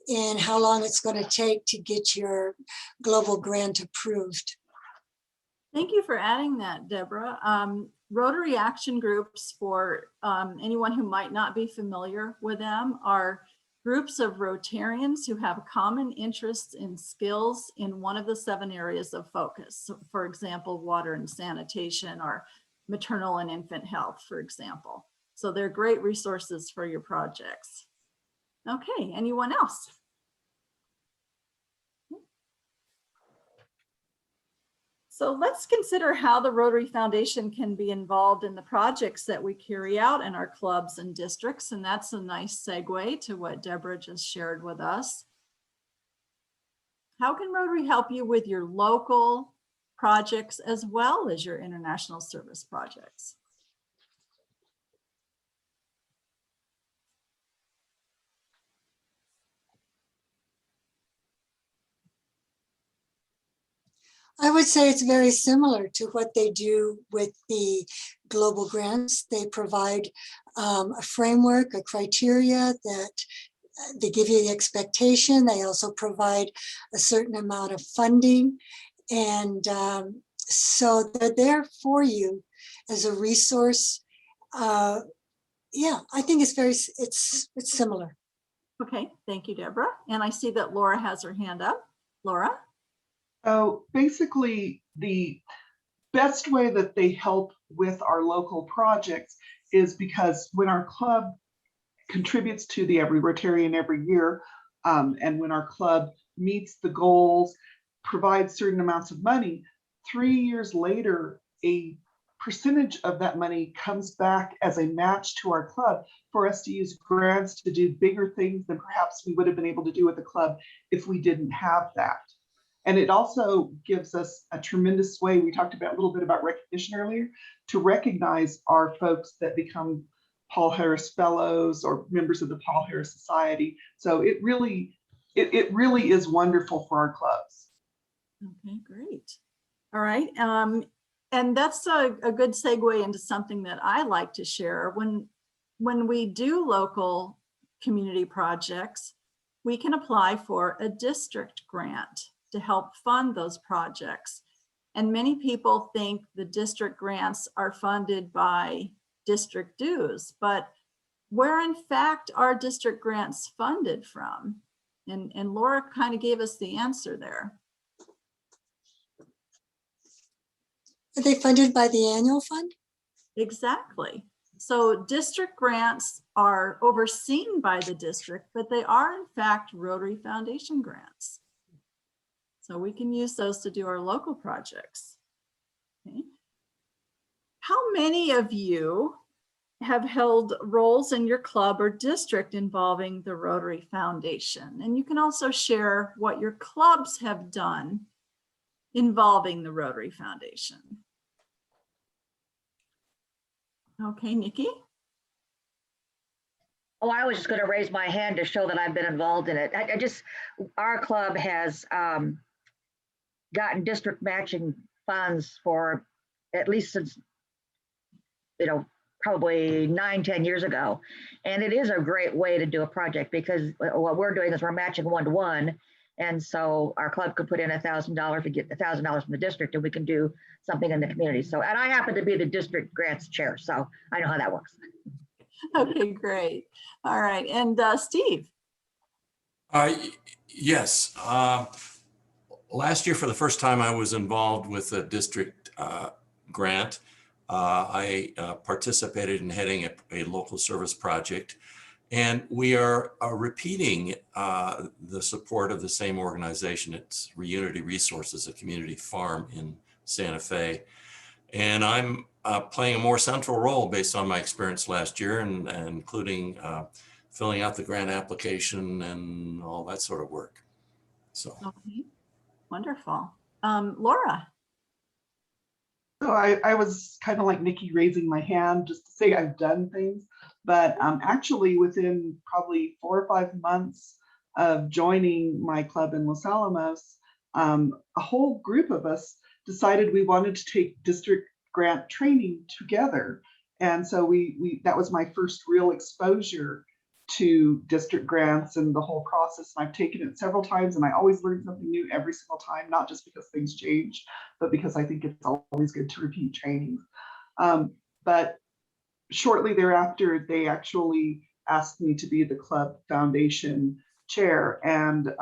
in how long it's going to take to get your global grant approved. Thank you for adding that, Deborah. Rotary action groups, for anyone who might not be familiar with them, are groups of Rotarians who have common interests and skills in one of the 7 areas of focus. So, for example, water and sanitation, or maternal and infant health, for example. So they're great resources for your projects. Okay, anyone else? So let's consider how the Rotary Foundation can be involved in the projects that we carry out in our clubs and districts. And that's a nice segue to what Deborah just shared with us. How can Rotary help you with your local projects as well as your international service projects? I would say it's very similar to what they do with the global grants. They provide a framework, a criteria that they give you the expectation. They also provide a certain amount of funding. And so they're there for you as a resource. Yeah, I think it's similar. Okay, thank you, Deborah. And I see that Laura has her hand up. Laura? So basically, the best way that they help with our local projects is because when our club contributes to the Every Rotarian every year, and when our club meets the goals, provides certain amounts of money, 3 years later, a percentage of that money comes back as a match to our club for us to use grants to do bigger things than perhaps we would have been able to do with the club if we didn't have that. And it also gives us a tremendous way, we talked about a little bit about recognition earlier, to recognize our folks that become Paul Harris Fellows or members of the Paul Harris Society. So it really is wonderful for our clubs. Okay, great. All right. And that's a good segue into something that I like to share. When we do local community projects, we can apply for a district grant to help fund those projects. And many people think the district grants are funded by district dues, but where in fact are district grants funded from? And Laura kind of gave us the answer there. Are they funded by the annual fund? Exactly. So district grants are overseen by the district, but they are in fact Rotary Foundation grants. So we can use those to do our local projects. Okay. How many of you have held roles in your club or district involving the Rotary Foundation. And you can also share what your clubs have done involving the Rotary Foundation. Okay, Nikki? Oh, I was just going to raise my hand to show that I've been involved in it. Our club has gotten district matching funds for at least since, probably 9-10 years ago. And it is a great way to do a project because what we're doing is we're matching 1-to-1. And so our club could put in $1,000, we get $1,000 from the district, and we can do something in the community. So, and I happen to be the district grants chair, so I know how that works. Okay, great. All right, and Steve. Yes. Last year, for the first time, I was involved with a district grant. I participated in heading a local service project, and we are repeating the support of the same organization. It's Reunity Resources, a community farm in Santa Fe. And I'm playing a more central role based on my experience last year, and including filling out the grant application and all that sort of work. So. Okay, wonderful. Laura. So I was kind of like Nikki, raising my hand just to say I've done things, but actually within probably 4 or 5 months of joining my club in Los Alamos, a whole group of us decided we wanted to take district grant training together. And so that was my first real exposure to district grants and the whole process. And I've taken it several times, and I always learn something new every single time, not just because things change, but because I think it's always good to repeat trainings. But shortly thereafter, they actually asked me to be the club foundation chair. And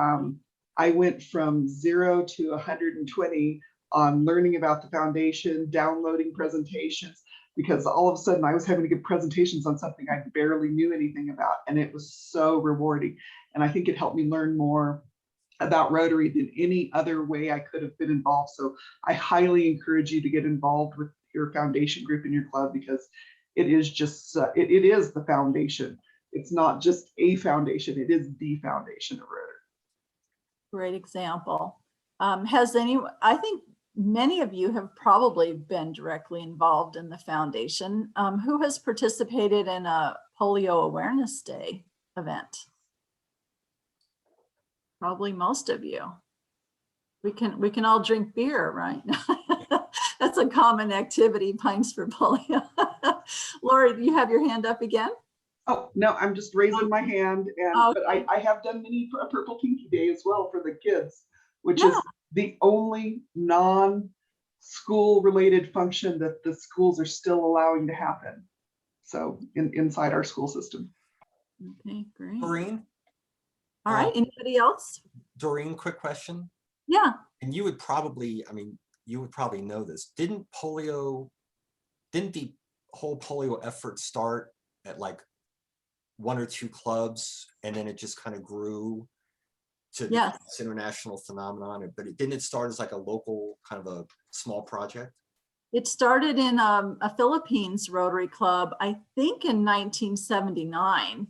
I went from 0 to 120 on learning about the foundation, downloading presentations, because all of a sudden I was having to give presentations on something I barely knew anything about. And it was so rewarding. And I think it helped me learn more about Rotary than any other way I could have been involved. So I highly encourage you to get involved with your foundation group in your club, because it is just, it is the foundation. It's not just a foundation, it is the foundation of Rotary. Great example. I think many of you have probably been directly involved in the foundation. Who has participated in a Polio Awareness Day event? Probably most of you. We can all drink beer, right? That's a common activity, Pints for Polio. Laura, you have your hand up again? Oh, no, I'm just raising my hand. And okay. But I have done many Purple Pinky Day as well for the kids, which is the only non-school related function that the schools are still allowing to happen. So inside our school system. Okay, great. Doreen? All right, anybody else? Doreen, quick question. Yeah. And you would probably, you would probably know this. Didn't the whole polio effort start at like 1 or 2 clubs, and then it just kind of grew to this international phenomenon? But didn't it start as like a local kind of a small project? It started in a Philippines Rotary Club, I think in 1979.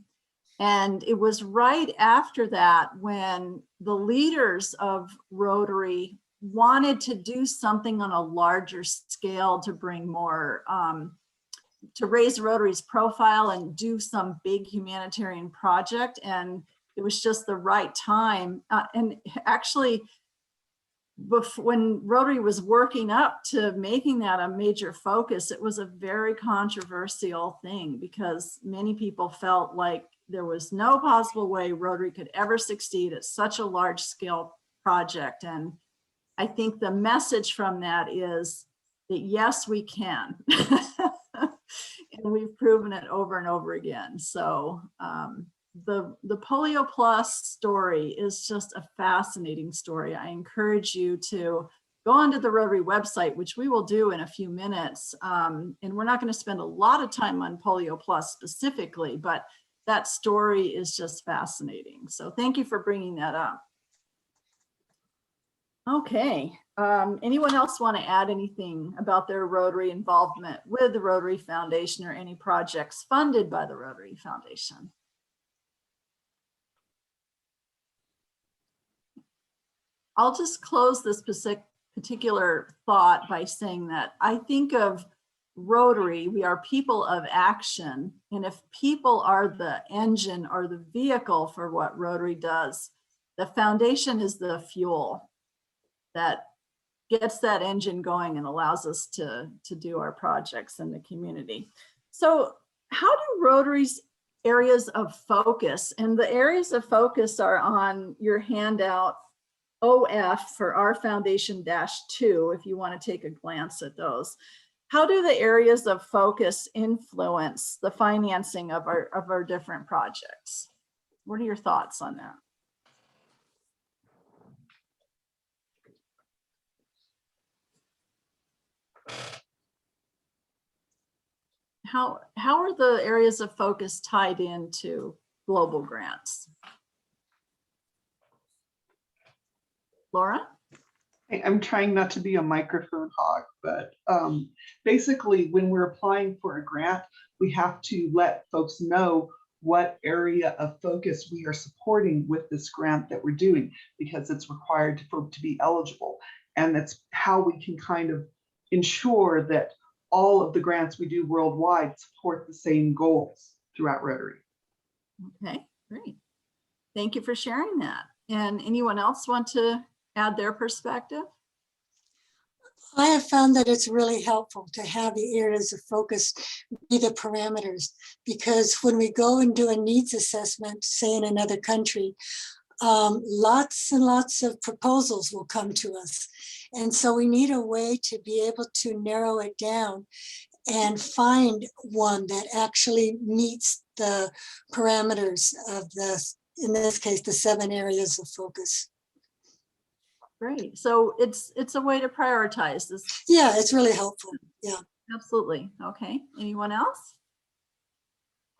And it was right after that when the leaders of Rotary wanted to do something on a larger scale to bring more, to raise Rotary's profile and do some big humanitarian project. And it was just the right time. And actually, when Rotary was working up to making that a major focus, it was a very controversial thing because many people felt like there was no possible way Rotary could ever succeed at such a large scale project. And I think the message from that is that yes, we can. And we've proven it over and over again. So the Polio Plus story is just a fascinating story. I encourage you to go onto the Rotary website, which we will do in a few minutes. And we're not going to spend a lot of time on Polio Plus specifically, but that story is just fascinating. So thank you for bringing that up. Okay. Anyone else want to add anything about their Rotary involvement with the Rotary Foundation or any projects funded by the Rotary Foundation? I'll just close this particular thought by saying that I think of Rotary, we are people of action. And if people are the engine or the vehicle for what Rotary does, the foundation is the fuel that gets that engine going and allows us to do our projects in the community. So how do Rotary's areas of focus, and the areas of focus are on your handout OF for our foundation -2, if you want to take a glance at those. How do the areas of focus influence the financing of our different projects? What are your thoughts on that? How are the areas of focus tied into global grants? Laura? I'm trying not to be a microphone hog, but basically when we're applying for a grant, we have to let folks know what area of focus we are supporting with this grant that we're doing, because it's required to be eligible. And that's how we can kind of ensure that all of the grants we do worldwide support the same goals throughout Rotary. Okay, great. Thank you for sharing that. And anyone else want to add their perspective? I have found that it's really helpful to have the areas of focus be the parameters, because when we go and do a needs assessment, say in another country, lots and lots of proposals will come to us. And so we need a way to be able to narrow it down and find one that actually meets the parameters of in this case, the 7 areas of focus. Great. So it's a way to prioritize this. Yeah, it's really helpful. Yeah. Absolutely. Okay. Anyone else?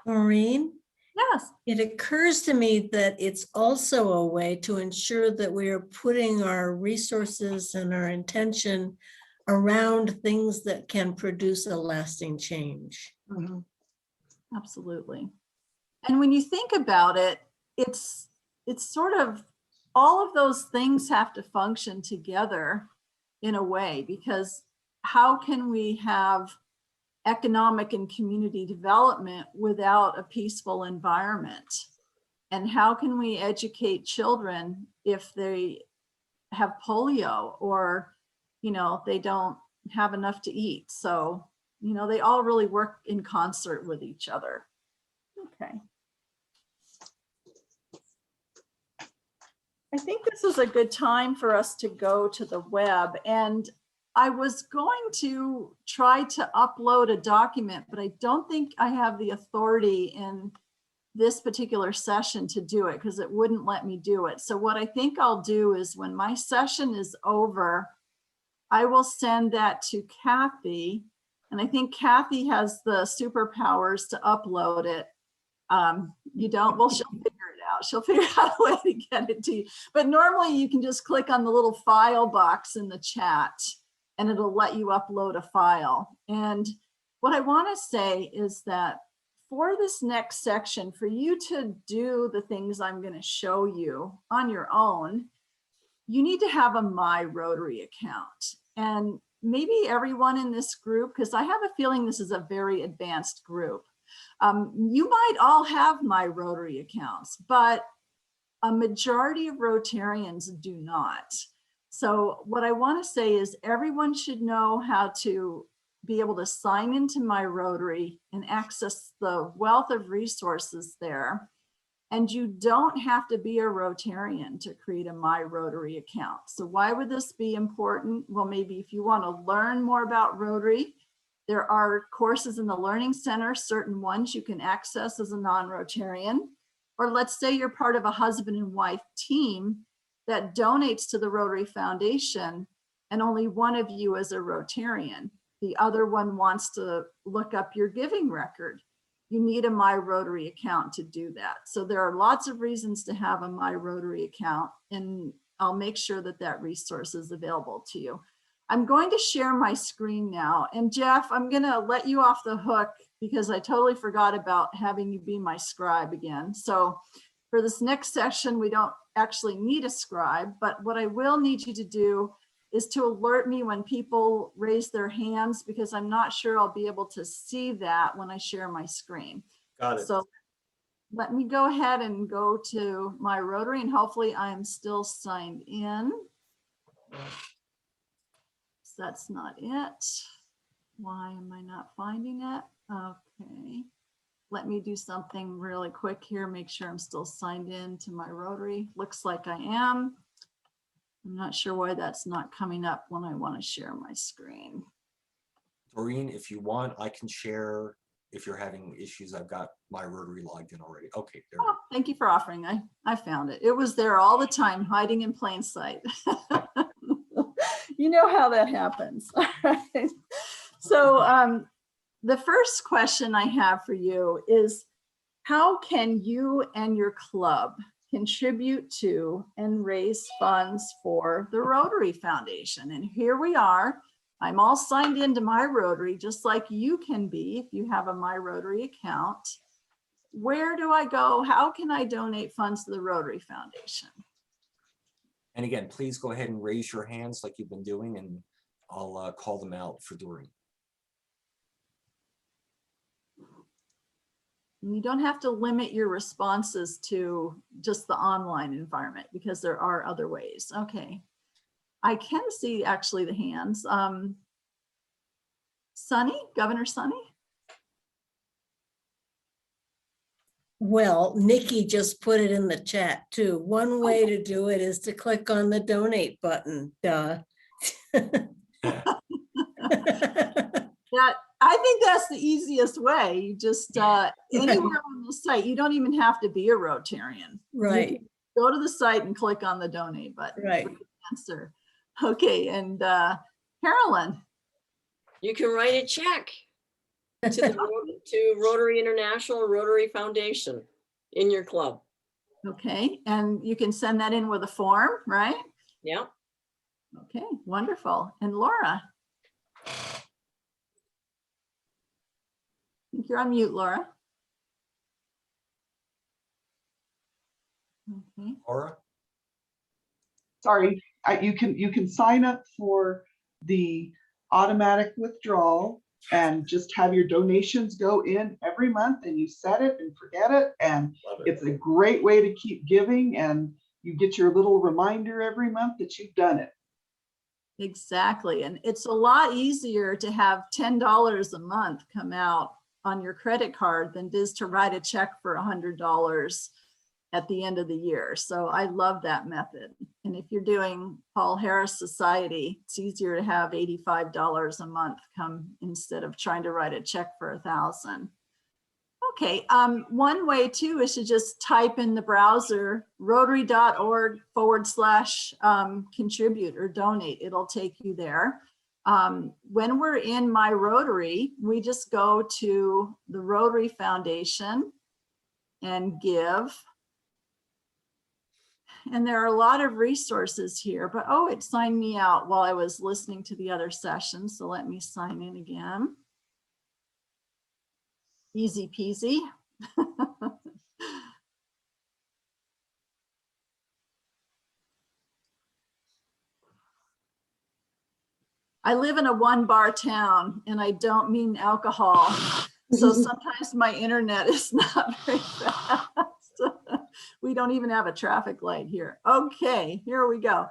Maureen? Yes. It occurs to me that it's also a way to ensure that we are putting our resources and our intention around things that can produce a lasting change. Mm-hmm. Absolutely. And when you think about it, it's sort of all of those things have to function together in a way, because how can we have economic and community development without a peaceful environment? And how can we educate children if they have polio or, they don't have enough to eat? So, they all really work in concert with each other. Okay. I think this is a good time for us to go to the web, and I was going to try to upload a document, but I don't think I have the authority in this particular session to do it because it wouldn't let me do it. So what I think I'll do is when my session is over, I will send that to Kathy, and I think Kathy has the superpowers to upload it. You don't, well, she'll figure it out. She'll figure out a way to get it to you. But normally you can just click on the little file box in the chat and it'll let you upload a file. And what I want to say is that for this next section, for you to do the things I'm going to show you on your own, you need to have a My Rotary account. And maybe everyone in this group, because I have a feeling this is a very advanced group. You might all have My Rotary accounts, but a majority of Rotarians do not. So what I want to say is everyone should know how to be able to sign into My Rotary and access the wealth of resources there. And you don't have to be a Rotarian to create a My Rotary account. So why would this be important? Well, maybe if you want to learn more about Rotary, there are courses in the Learning Center, certain ones you can access as a non-Rotarian. Or let's say you're part of a husband and wife team that donates to the Rotary Foundation and only one of you is a Rotarian. The other one wants to look up your giving record. You need a My Rotary account to do that. So there are lots of reasons to have a My Rotary account. And I'll make sure that that resource is available to you. I'm going to share my screen now. And Jeff, I'm going to let you off the hook because I totally forgot about having you be my scribe again. So for this next session, we don't actually need a scribe, but what I will need you to do is to alert me when people raise their hands, because I'm not sure I'll be able to see that when I share my screen. Got it. So let me go ahead and go to my Rotary, and hopefully I'm still signed in. So that's not it. Why am I not finding it? Okay. Let me do something really quick here. Make sure I'm still signed in to my Rotary. Looks like I am. I'm not sure why that's not coming up when I want to share my screen. Doreen, if you want, I can share. If you're having issues, I've got my Rotary logged in already. Okay, there. Oh, thank you for offering. I found it. It was there all the time, hiding in plain sight. You know how that happens. All right. So the first question I have for you is, how can you and your club contribute to and raise funds for the Rotary Foundation? And here we are. I'm all signed into my Rotary, just like you can be if you have a My Rotary account. Where do I go? How can I donate funds to the Rotary Foundation? And again, please go ahead and raise your hands like you've been doing, and I'll call them out for Doreen. You don't have to limit your responses to just the online environment, because there are other ways. Okay. I can see actually the hands. Sunny, Governor Sunny? Well, Nikki just put it in the chat too. One way to do it is to click on the donate button. Duh. That, I think that's the easiest way. You just anywhere on the site, you don't even have to be a Rotarian. Right. Go to the site and click on the donate button. Right. Answer. Okay, and Carolyn. You can write a check to Rotary International, Rotary Foundation in your club. Okay, and you can send that in with a form, right? Yeah. Okay, wonderful. And Laura? I think you're on mute, Laura. Okay. Laura? Sorry, you can sign up for the automatic withdrawal and just have your donations go in every month, and you set it and forget it. And it's a great way to keep giving, and you get your little reminder every month that you've done it. Exactly. And it's a lot easier to have $10 a month come out on your credit card than it is to write a check for $100 at the end of the year. So I love that method. And if you're doing Paul Harris Society, it's easier to have $85 a month come instead of trying to write a check for $1,000. Okay, one way too is to just type in the browser rotary.org/contribute or donate. It'll take you there. When we're in My Rotary, we just go to the Rotary Foundation and give. And there are a lot of resources here, but oh, it signed me out while I was listening to the other session. So let me sign in again. Easy peasy. I live in a one-bar town, and I don't mean alcohol. So sometimes my internet is not very fast. We don't even have a traffic light here. Okay, here we go.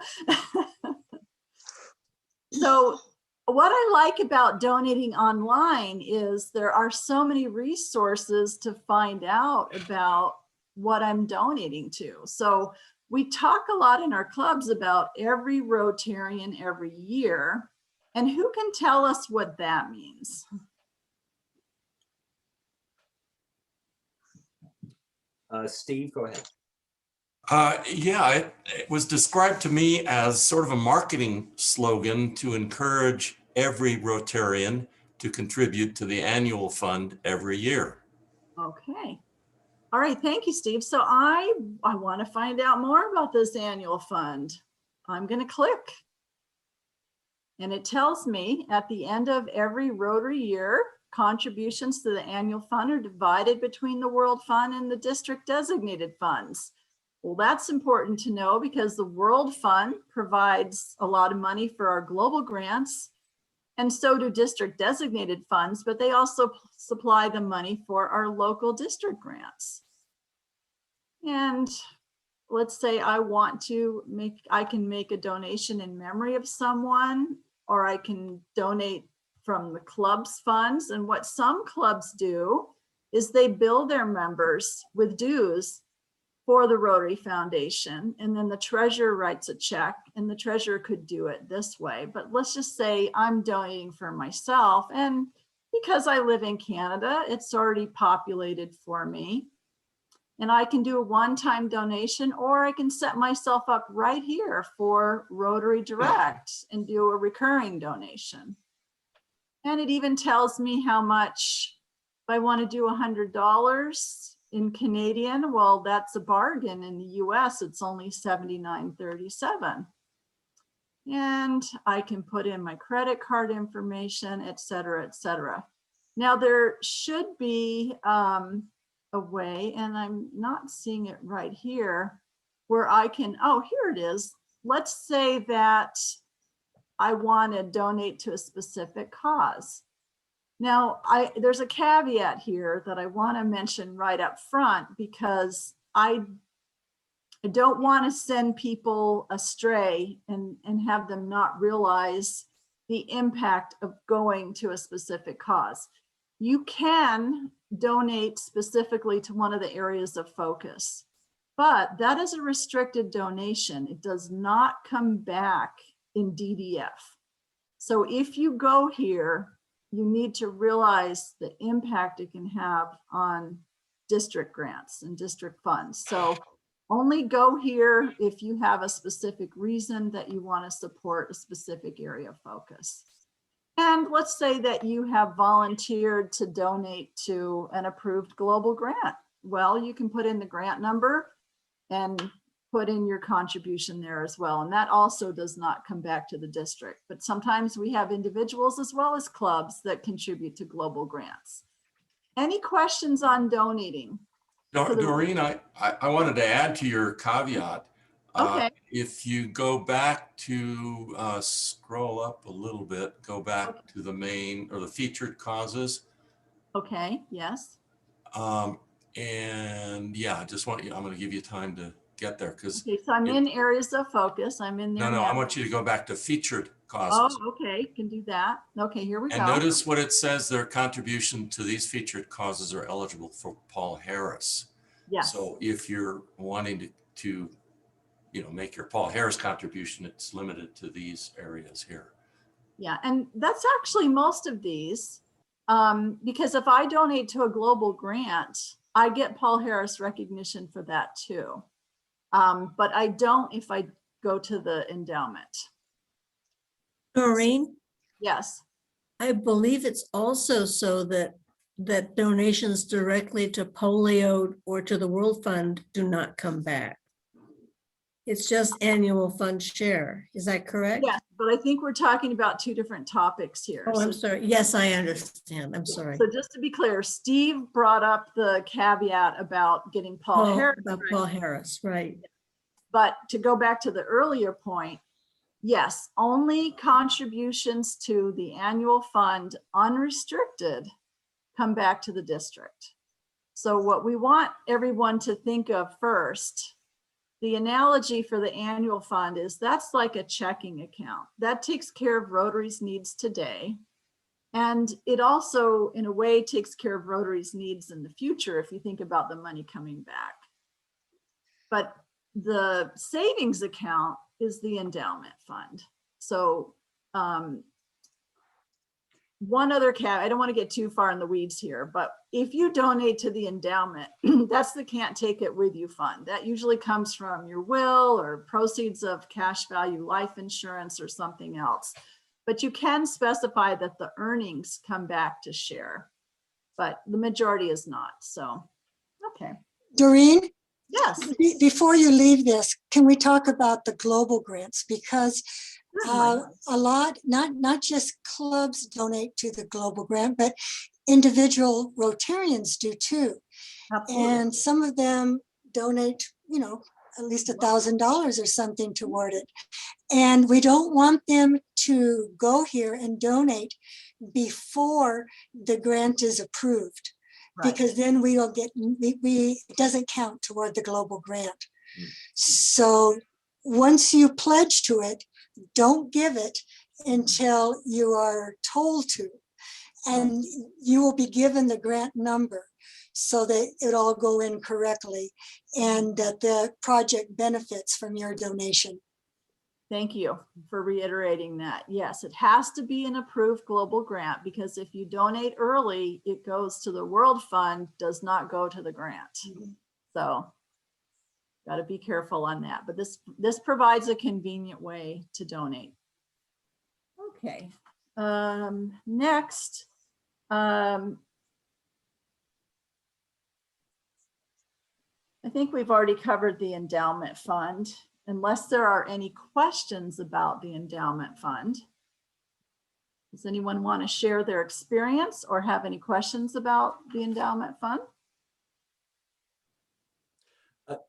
So what I like about donating online is there are so many resources to find out about what I'm donating to. So we talk a lot in our clubs about every Rotarian every year. And who can tell us what that means? Steve, go ahead. Yeah, it was described to me as sort of a marketing slogan to encourage every Rotarian to contribute to the annual fund every year. Okay. All right. Thank you, Steve. So I want to find out more about this annual fund. I'm going to click. And it tells me at the end of every Rotary year, contributions to the annual fund are divided between the World Fund and the district designated funds. Well, that's important to know because the World Fund provides a lot of money for our global grants, and so do district designated funds, but they also supply the money for our local district grants. And let's say I can make a donation in memory of someone, or I can donate from the club's funds. And what some clubs do is they bill their members with dues for the Rotary Foundation, and then the treasurer writes a check, and the treasurer could do it this way. But let's just say I'm donating for myself, and because I live in Canada, it's already populated for me. And I can do a one-time donation, or I can set myself up right here for Rotary Direct and do a recurring donation. And it even tells me how much, if I want to do $100 in Canadian, well, that's a bargain. In the US, it's only $79.37. And I can put in my credit card information, et cetera, et cetera. Now there should be a way, and I'm not seeing it right here, where I can, oh, here it is. Let's say that I want to donate to a specific cause. Now, there's a caveat here that I want to mention right up front, because I don't want to send people astray and have them not realize the impact of going to a specific cause. You can donate specifically to one of the areas of focus, but that is a restricted donation. It does not come back in DDF. So if you go here, you need to realize the impact it can have on district grants and district funds. So only go here if you have a specific reason that you want to support a specific area of focus. And let's say that you have volunteered to donate to an approved global grant. Well, you can put in the grant number and put in your contribution there as well. And that also does not come back to the district. But sometimes we have individuals as well as clubs that contribute to global grants. Any questions on donating? Doreen, I wanted to add to your caveat. Okay. If you go back to scroll up a little bit, go back to the main or the featured causes. Okay, yes. And yeah, I just want you, I'm going to give you time to get there because. Okay, so I'm in areas of focus. I'm in there. No, now. I want you to go back to featured causes. Oh, okay, can do that. Okay, here we go. And notice what it says, their contribution to these featured causes are eligible for Paul Harris. Yes. So if you're wanting to make your Paul Harris contribution, it's limited to these areas here. Yeah, and that's actually most of these, because if I donate to a global grant, I get Paul Harris recognition for that too. But I don't if I go to the endowment. Doreen? Yes. I believe it's also so that donations directly to polio or to the World Fund do not come back. It's just annual fund share. Is that correct? Yes, but I think we're talking about two different topics here. Oh, I'm sorry. Yes, I understand. I'm sorry. So just to be clear, Steve brought up the caveat about getting Paul Harris. About Paul Harris, right. But to go back to the earlier point, yes, only contributions to the annual fund unrestricted come back to the district. So what we want everyone to think of first, the analogy for the annual fund is that's like a checking account. That takes care of Rotary's needs today. And it also, in a way, takes care of Rotary's needs in the future if you think about the money coming back. But the savings account is the endowment fund. So one other I don't want to get too far in the weeds here, but if you donate to the endowment, that's the can't take it with you fund. That usually comes from your will or proceeds of cash value life insurance or something else. But you can specify that the earnings come back to share, but the majority is not. So, okay. Doreen? Yes. Before you leave this, can we talk about the global grants? Because Certainly. a lot, not just clubs donate to the global grant, but individual Rotarians do too. Absolutely. And some of them donate, at least $1,000 or something toward it. And we don't want them to go here and donate before the grant is approved. Right. Because then we'll get, it doesn't count toward the global grant. So once you pledge to it, don't give it until you are told to. And you will be given the grant number so that it all go in correctly and that the project benefits from your donation. Thank you for reiterating that. Yes, it has to be an approved global grant, because if you donate early, it goes to the World Fund, does not go to the grant. So got to be careful on that. But this provides a convenient way to donate. Okay. Next. I think we've already covered the Endowment Fund. Unless there are any questions about the Endowment Fund. Does anyone want to share their experience or have any questions about the Endowment Fund?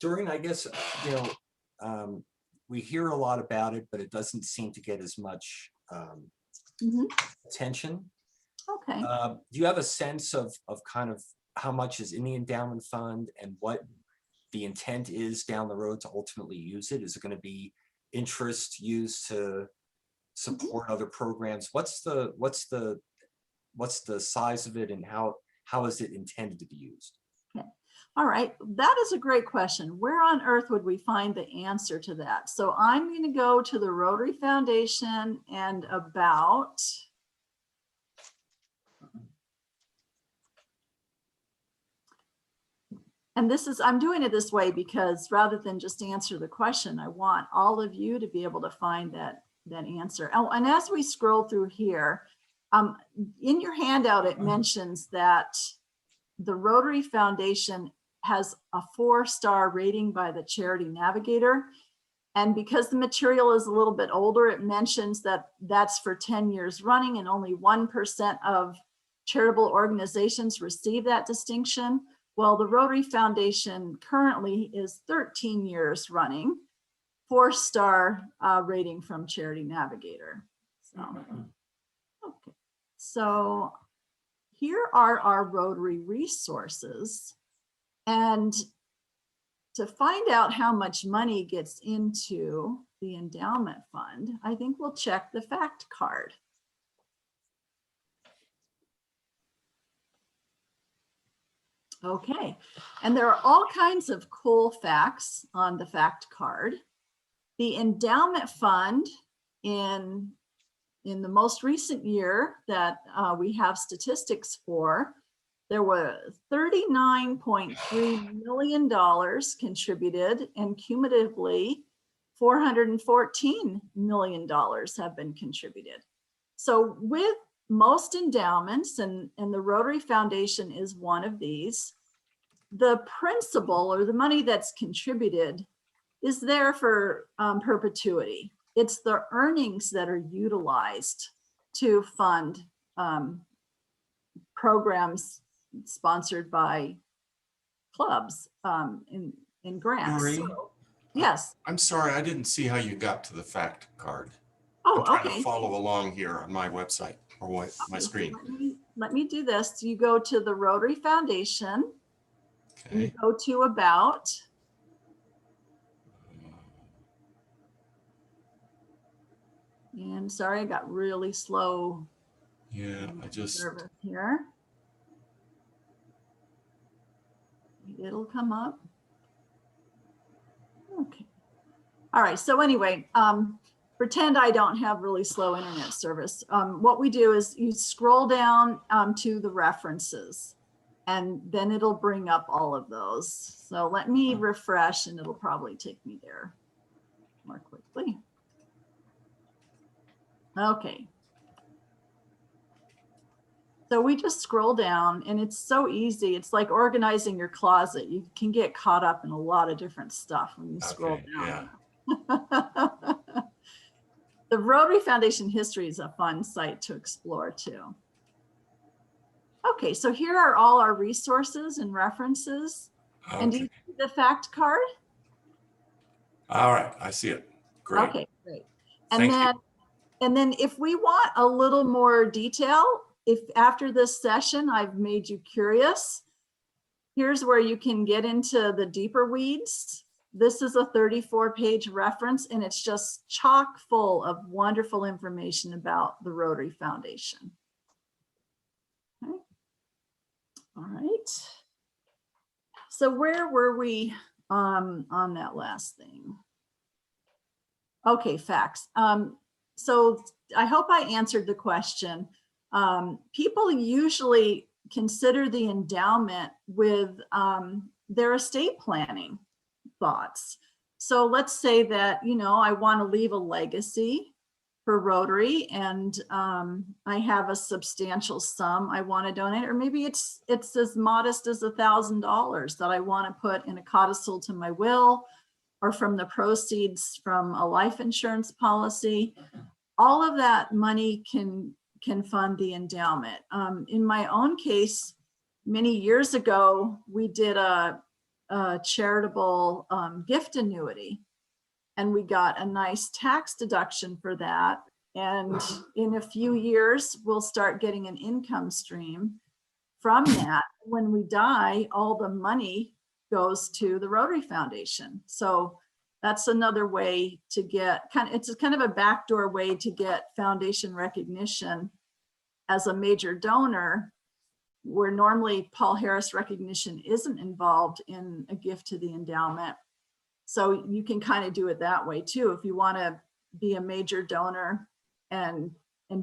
Doreen, I guess, we hear a lot about it, but it doesn't seem to get as much attention. Okay. Do you have a sense of kind of how much is in the Endowment Fund and what the intent is down the road to ultimately use it? Is it going to be interest used to support other programs? What's the size of it, and how is it intended to be used? Okay. All right, that is a great question. Where on earth would we find the answer to that? So I'm going to go to the Rotary Foundation and about. And I'm doing it this way because rather than just answer the question, I want all of you to be able to find that answer. Oh, and as we scroll through here, in your handout, it mentions that the Rotary Foundation has a 4-star rating by the Charity Navigator. And because the material is a little bit older, it mentions that that's for 10 years running and only 1% of charitable organizations receive that distinction. Well, the Rotary Foundation currently is 13 years running, 4-star rating from Charity Navigator. So here are our Rotary resources. And to find out how much money gets into the Endowment Fund, I think we'll check the fact card. Okay, and there are all kinds of cool facts on the fact card. The Endowment Fund in the most recent year that we have statistics for, there were $39.3 million contributed, and cumulatively $414 million have been contributed. So with most endowments, and the Rotary Foundation is one of these, the principal or the money that's contributed is there for perpetuity. It's the earnings that are utilized to fund programs sponsored by clubs in grants. Maureen? So, yes. I'm sorry, I didn't see how you got to the fact card. Oh, I'm trying okay. to follow along here on my website or my screen. Let me do this. You go to the Rotary Foundation. Okay. You go to About. And sorry, I got really slow. Yeah, I just. Service here. It'll come up. Okay. All right. So anyway, pretend I don't have really slow internet service. What we do is you scroll down to the references, and then it'll bring up all of those. So let me refresh, and it'll probably take me there more quickly. Okay. So we just scroll down and it's so easy. It's like organizing your closet. You can get caught up in a lot of different stuff when you scroll down. The Rotary Foundation history is a fun site to explore too. Okay, so here are all our resources and references. Okay. And do you see the fact card? All right, I see it. Great. Okay, great. And then if we want a little more detail, if after this session I've made you curious, here's where you can get into the deeper weeds. This is a 34-page reference and it's just chock full of wonderful information about the Rotary Foundation. Okay. All right. So where were we on that last thing? Okay, facts. So I hope I answered the question. People usually consider the endowment with their estate planning thoughts. So let's say that, you know, I want to leave a legacy for Rotary and I have a substantial sum I want to donate, or maybe it's as modest as $1,000 that I want to put in a codicil to my will, or from the proceeds from a life insurance policy. All of that money can fund the endowment. In my own case, many years ago, we did a charitable gift annuity, and we got a nice tax deduction for that. And in a few years, we'll start getting an income stream from that. When we die, all the money goes to the Rotary Foundation. So that's another way to get it's kind of a backdoor way to get foundation recognition as a major donor, where normally Paul Harris recognition isn't involved in a gift to the endowment. So you can kind of do it that way too. If you want to be a major donor and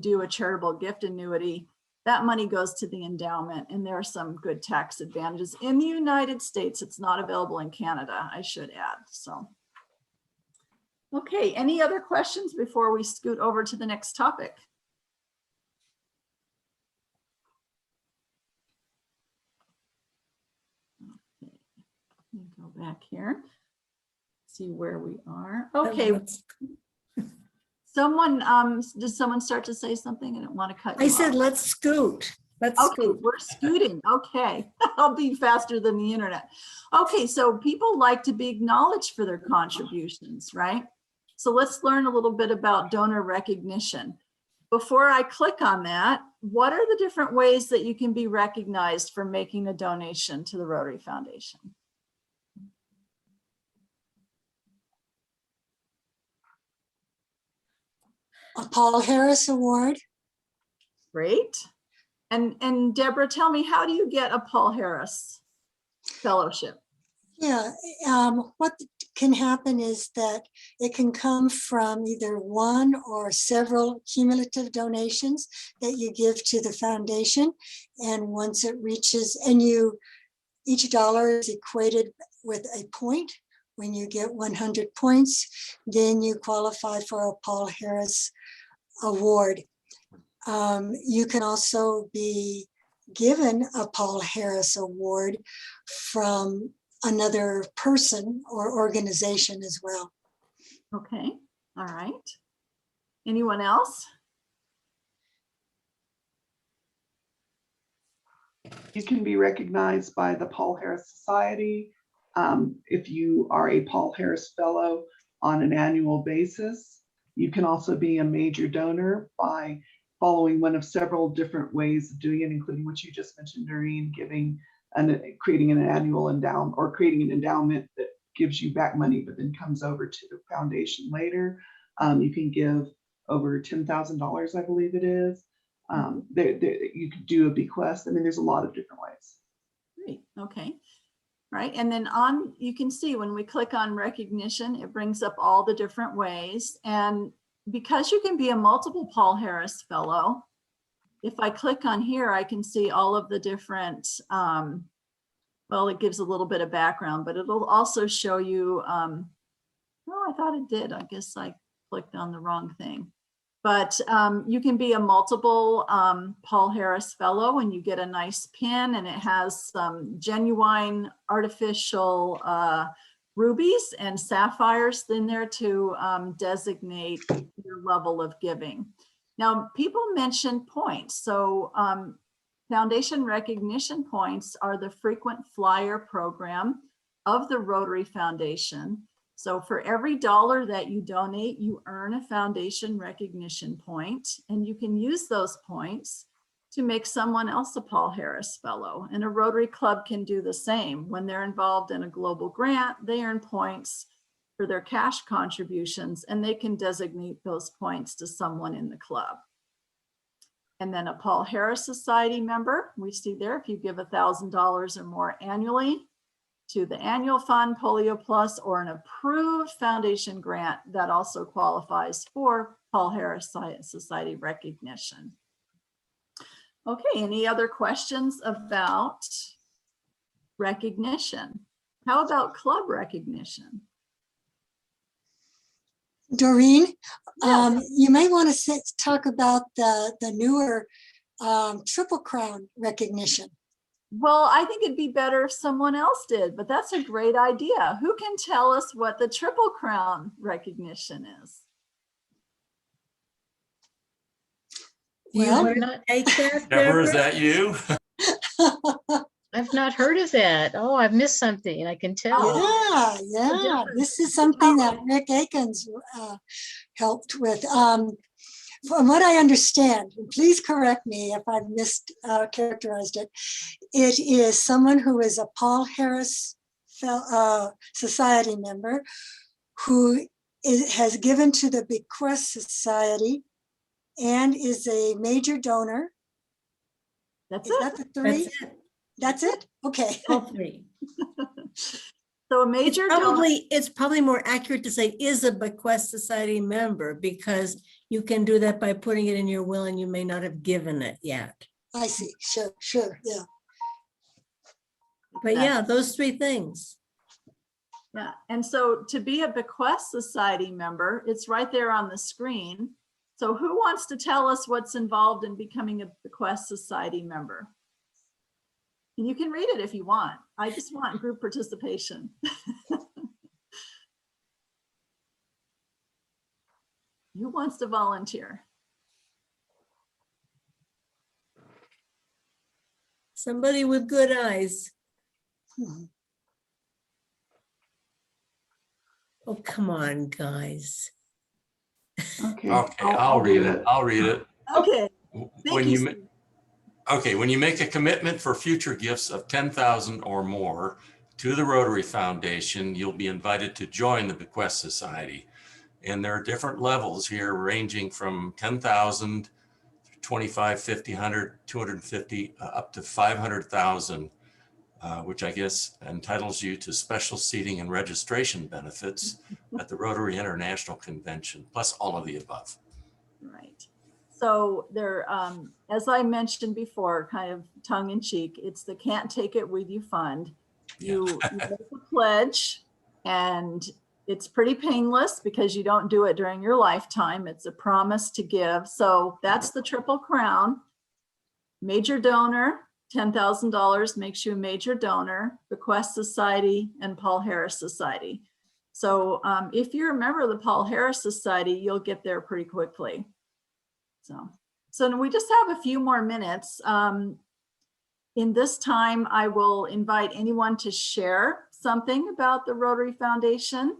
do a charitable gift annuity, that money goes to the endowment, and there are some good tax advantages in the United States. It's not available in Canada, I should add. So, okay, any other questions before we scoot over to the next topic? Okay, let me go back here, see where we are. Okay. Someone, did someone start to say something? I didn't want to cut you I said, off. let's scoot. Let's scoot. We're scooting. Okay. I'll be faster than the internet. Okay. So people like to be acknowledged for their contributions, right? So let's learn a little bit about donor recognition. Before I click on that, what are the different ways that you can be recognized for making a donation to the Rotary Foundation? A Paul Harris Award. Great. And Deborah, tell me, how do you get a Paul Harris Fellowship? Yeah, what can happen is that it can come from either one or several cumulative donations that you give to the foundation. And once it reaches, and each dollar is equated with a point. When you get 100 points, then you qualify for a Paul Harris Award. You can also be given a Paul Harris Award from another person or organization as well. Okay, all right. Anyone else? You can be recognized by the Paul Harris Society if you are a Paul Harris Fellow on an annual basis. You can also be a major donor by following one of several different ways of doing it, including what you just mentioned, Doreen, creating an annual endowment, or creating an endowment that gives you back money, but then comes over to the foundation later. You can give over $10,000, I believe it is. You could do a bequest. I mean, there's a lot of different ways. Great, okay. Right, and then you can see when we click on recognition, it brings up all the different ways. And because you can be a multiple Paul Harris Fellow, if I click on here, I can see all of the different, well, it gives a little bit of background, but it'll also show you, oh, I thought it did. I guess I clicked on the wrong thing. But you can be a multiple Paul Harris Fellow, and you get a nice pin, and it has some genuine artificial rubies and sapphires in there to designate your level of giving. Now, people mention points. So foundation recognition points are the frequent flyer program of the Rotary Foundation. So for every $1 that you donate, you earn a foundation recognition point, and you can use those points to make someone else a Paul Harris Fellow. And a Rotary Club can do the same. When they're involved in a global grant, they earn points for their cash contributions, and they can designate those points to someone in the club. And then a Paul Harris Society member, we see there, if you give $1,000 or more annually to the annual fund, Polio Plus, or an approved foundation grant, that also qualifies for Paul Harris Society recognition. Okay, any other questions about recognition? How about club recognition? Doreen, Yes. you may want to talk about the newer Triple Crown recognition. Well, I think it'd be better if someone else did, but that's a great idea. Who can tell us what the Triple Crown recognition is? Well, Deborah, is that you? I've not heard of that. Oh, I've missed something. I can tell. Yeah. This is something that Rick Akins helped with. From what I understand, and please correct me if I've mischaracterized it, it is someone who is a Paul Harris Society member who has given to the Bequest Society and is a major donor. That's is it. That the three? That's it? Okay. All three. So a major donor. It's probably more accurate to say is a Bequest Society member, because you can do that by putting it in your will and you may not have given it yet. I see. Sure. Yeah. But yeah, those three things. Yeah, and so to be a Bequest Society member, it's right there on the screen. So who wants to tell us what's involved in becoming a Bequest Society member? And you can read it if you want. I just want group participation. Who wants to volunteer? Somebody with good eyes. Oh, come on, guys. Okay. Okay, I'll read it. I'll read it. Okay. When you make a commitment for future gifts of 10,000 or more to the Rotary Foundation, you'll be invited to join the Bequest Society. And there are different levels here, ranging from 10,000, 25, 50, 100, 250, up to 500,000, which I guess entitles you to special seating and registration benefits at the Rotary International Convention, plus all of the above. Right. So there, as I mentioned before, kind of tongue in cheek, it's the Can't Take It With You Fund. You make a pledge, and it's pretty painless because you don't do it during your lifetime. It's a promise to give. So that's the Triple Crown. Major donor, $10,000 makes you a major donor, Bequest Society and Paul Harris Society. So if you're a member of the Paul Harris Society, you'll get there pretty quickly. So we just have a few more minutes. In this time, I will invite anyone to share something about the Rotary Foundation,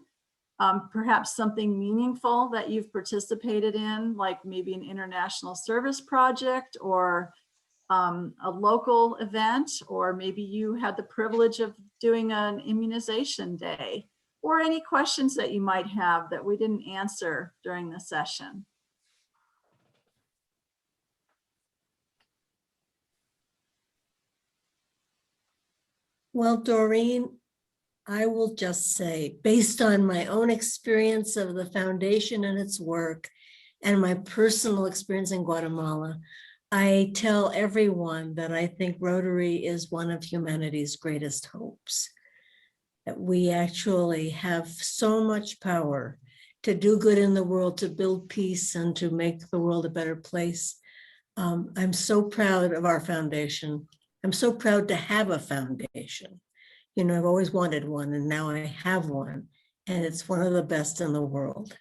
perhaps something meaningful that you've participated in, like maybe an international service project or a local event, or maybe you had the privilege of doing an immunization day, or any questions that you might have that we didn't answer during the session. Well, Doreen, I will just say, based on my own experience of the foundation and its work and my personal experience in Guatemala, I tell everyone that I think Rotary is one of humanity's greatest hopes. That we actually have so much power to do good in the world, to build peace and to make the world a better place. I'm so proud of our foundation. I'm so proud to have a foundation. You know, I've always wanted one and now I have one, and it's one of the best in the world.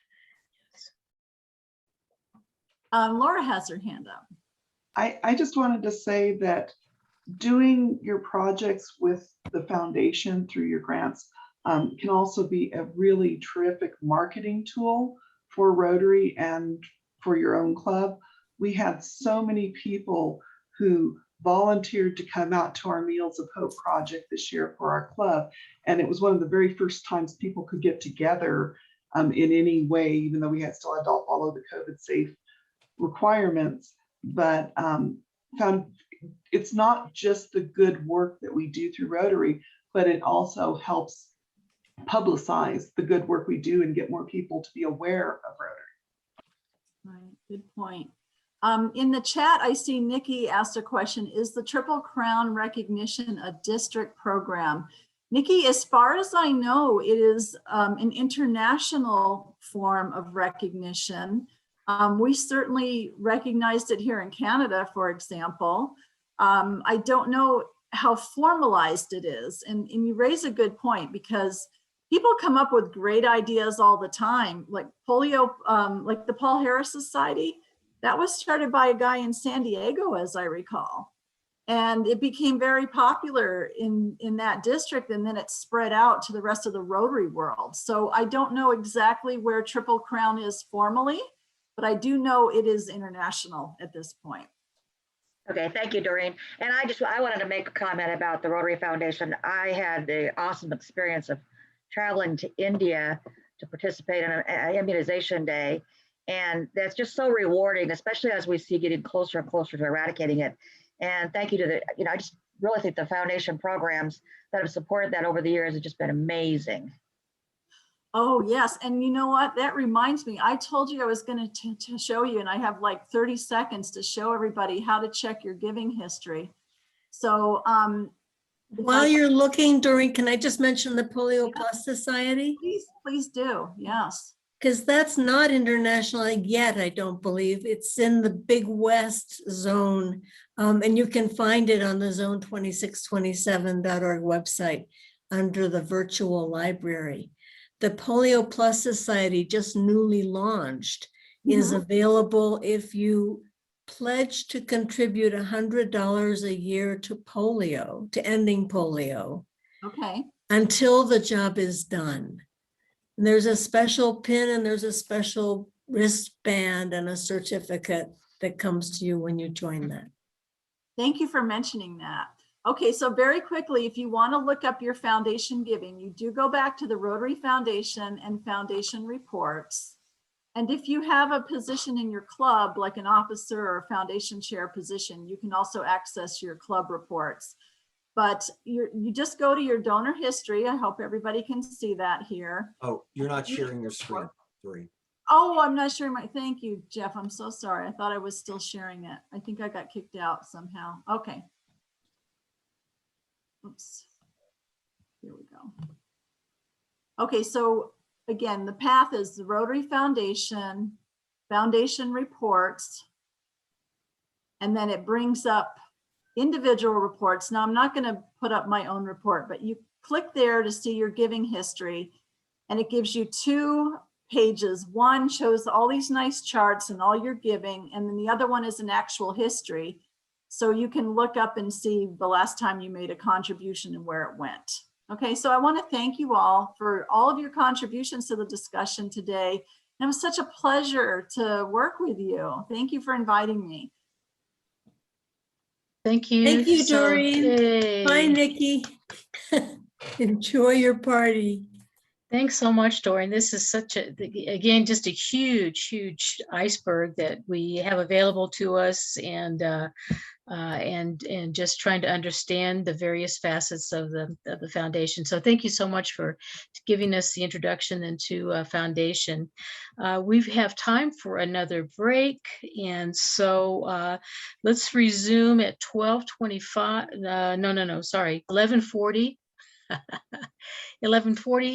Laura has her hand up. I just wanted to say that doing your projects with the foundation through your grants can also be a really terrific marketing tool for Rotary and for your own club. We had so many people who volunteered to come out to our Meals of Hope project this year for our club. And it was one of the very first times people could get together in any way, even though we still had to follow the COVID safe requirements. But found it's not just the good work that we do through Rotary, but it also helps publicize the good work we do and get more people to be aware of Rotary. Right, good point. In the chat, I see Nikki asked a question, is the Triple Crown recognition a district program? Nikki, as far as I know, it is an international form of recognition. We certainly recognized it here in Canada, for example. I don't know how formalized it is. And you raise a good point, because people come up with great ideas all the time, like polio, like the Paul Harris Society. That was started by a guy in San Diego, as I recall. And it became very popular in that district, and then it spread out to the rest of the Rotary world. So I don't know exactly where Triple Crown is formally, but I do know it is international at this point. Okay, thank you, Doreen. And I wanted to make a comment about the Rotary Foundation. I had the awesome experience of traveling to India to participate in an immunization day. And that's just so rewarding, especially as we see getting closer and closer to eradicating it. And thank you to the, I just really think the foundation programs that have supported that over the years have just been amazing. Oh, yes. And you know what? That reminds me, I told you I was going to show you, and I have like 30 seconds to show everybody how to check your giving history. So while you're looking, Doreen, can I just mention the Polio Plus Society? Please do. Yes. Because that's not international yet, I don't believe. It's in the Big West zone, and you can find it on the zone2627.org website under the virtual library. The Polio Plus Society, just newly launched, is available if you pledge to contribute $100 a year to polio, to ending polio. Okay. Until the job is done. And there's a special pin and there's a special wristband and a certificate that comes to you when you join that. Thank you for mentioning that. Okay, so very quickly, if you want to look up your foundation giving, you do go back to the Rotary Foundation and foundation reports. And if you have a position in your club, like an officer or foundation chair position, you can also access your club reports. But you just go to your donor history. I hope everybody can see that here. Oh, you're not sharing your screen, Doreen. Oh, I'm not sharing my, thank you, Jeff. I'm so sorry. I thought I was still sharing it. I think I got kicked out somehow. Okay. Oops. Here we go. Okay, so again, the path is the Rotary Foundation, foundation reports, and then it brings up individual reports. Now, I'm not going to put up my own report, but you click there to see your giving history, and it gives you 2 pages. One shows all these nice charts and all your giving, and then the other one is an actual history. So you can look up and see the last time you made a contribution and where it went. Okay, so I want to thank you all for all of your contributions to the discussion today. And it was such a pleasure to work with you. Thank you for inviting me. Thank you. Thank you, Doreen. Bye, Nikki. Enjoy your party. Thanks so much, Doreen. This is such a, again, just a huge, huge iceberg that we have available to us, and just trying to understand the various facets of the foundation. So thank you so much for giving us the introduction into foundation. We have time for another break, and so let's resume at 12:25. No, sorry, 11:40. 11:40.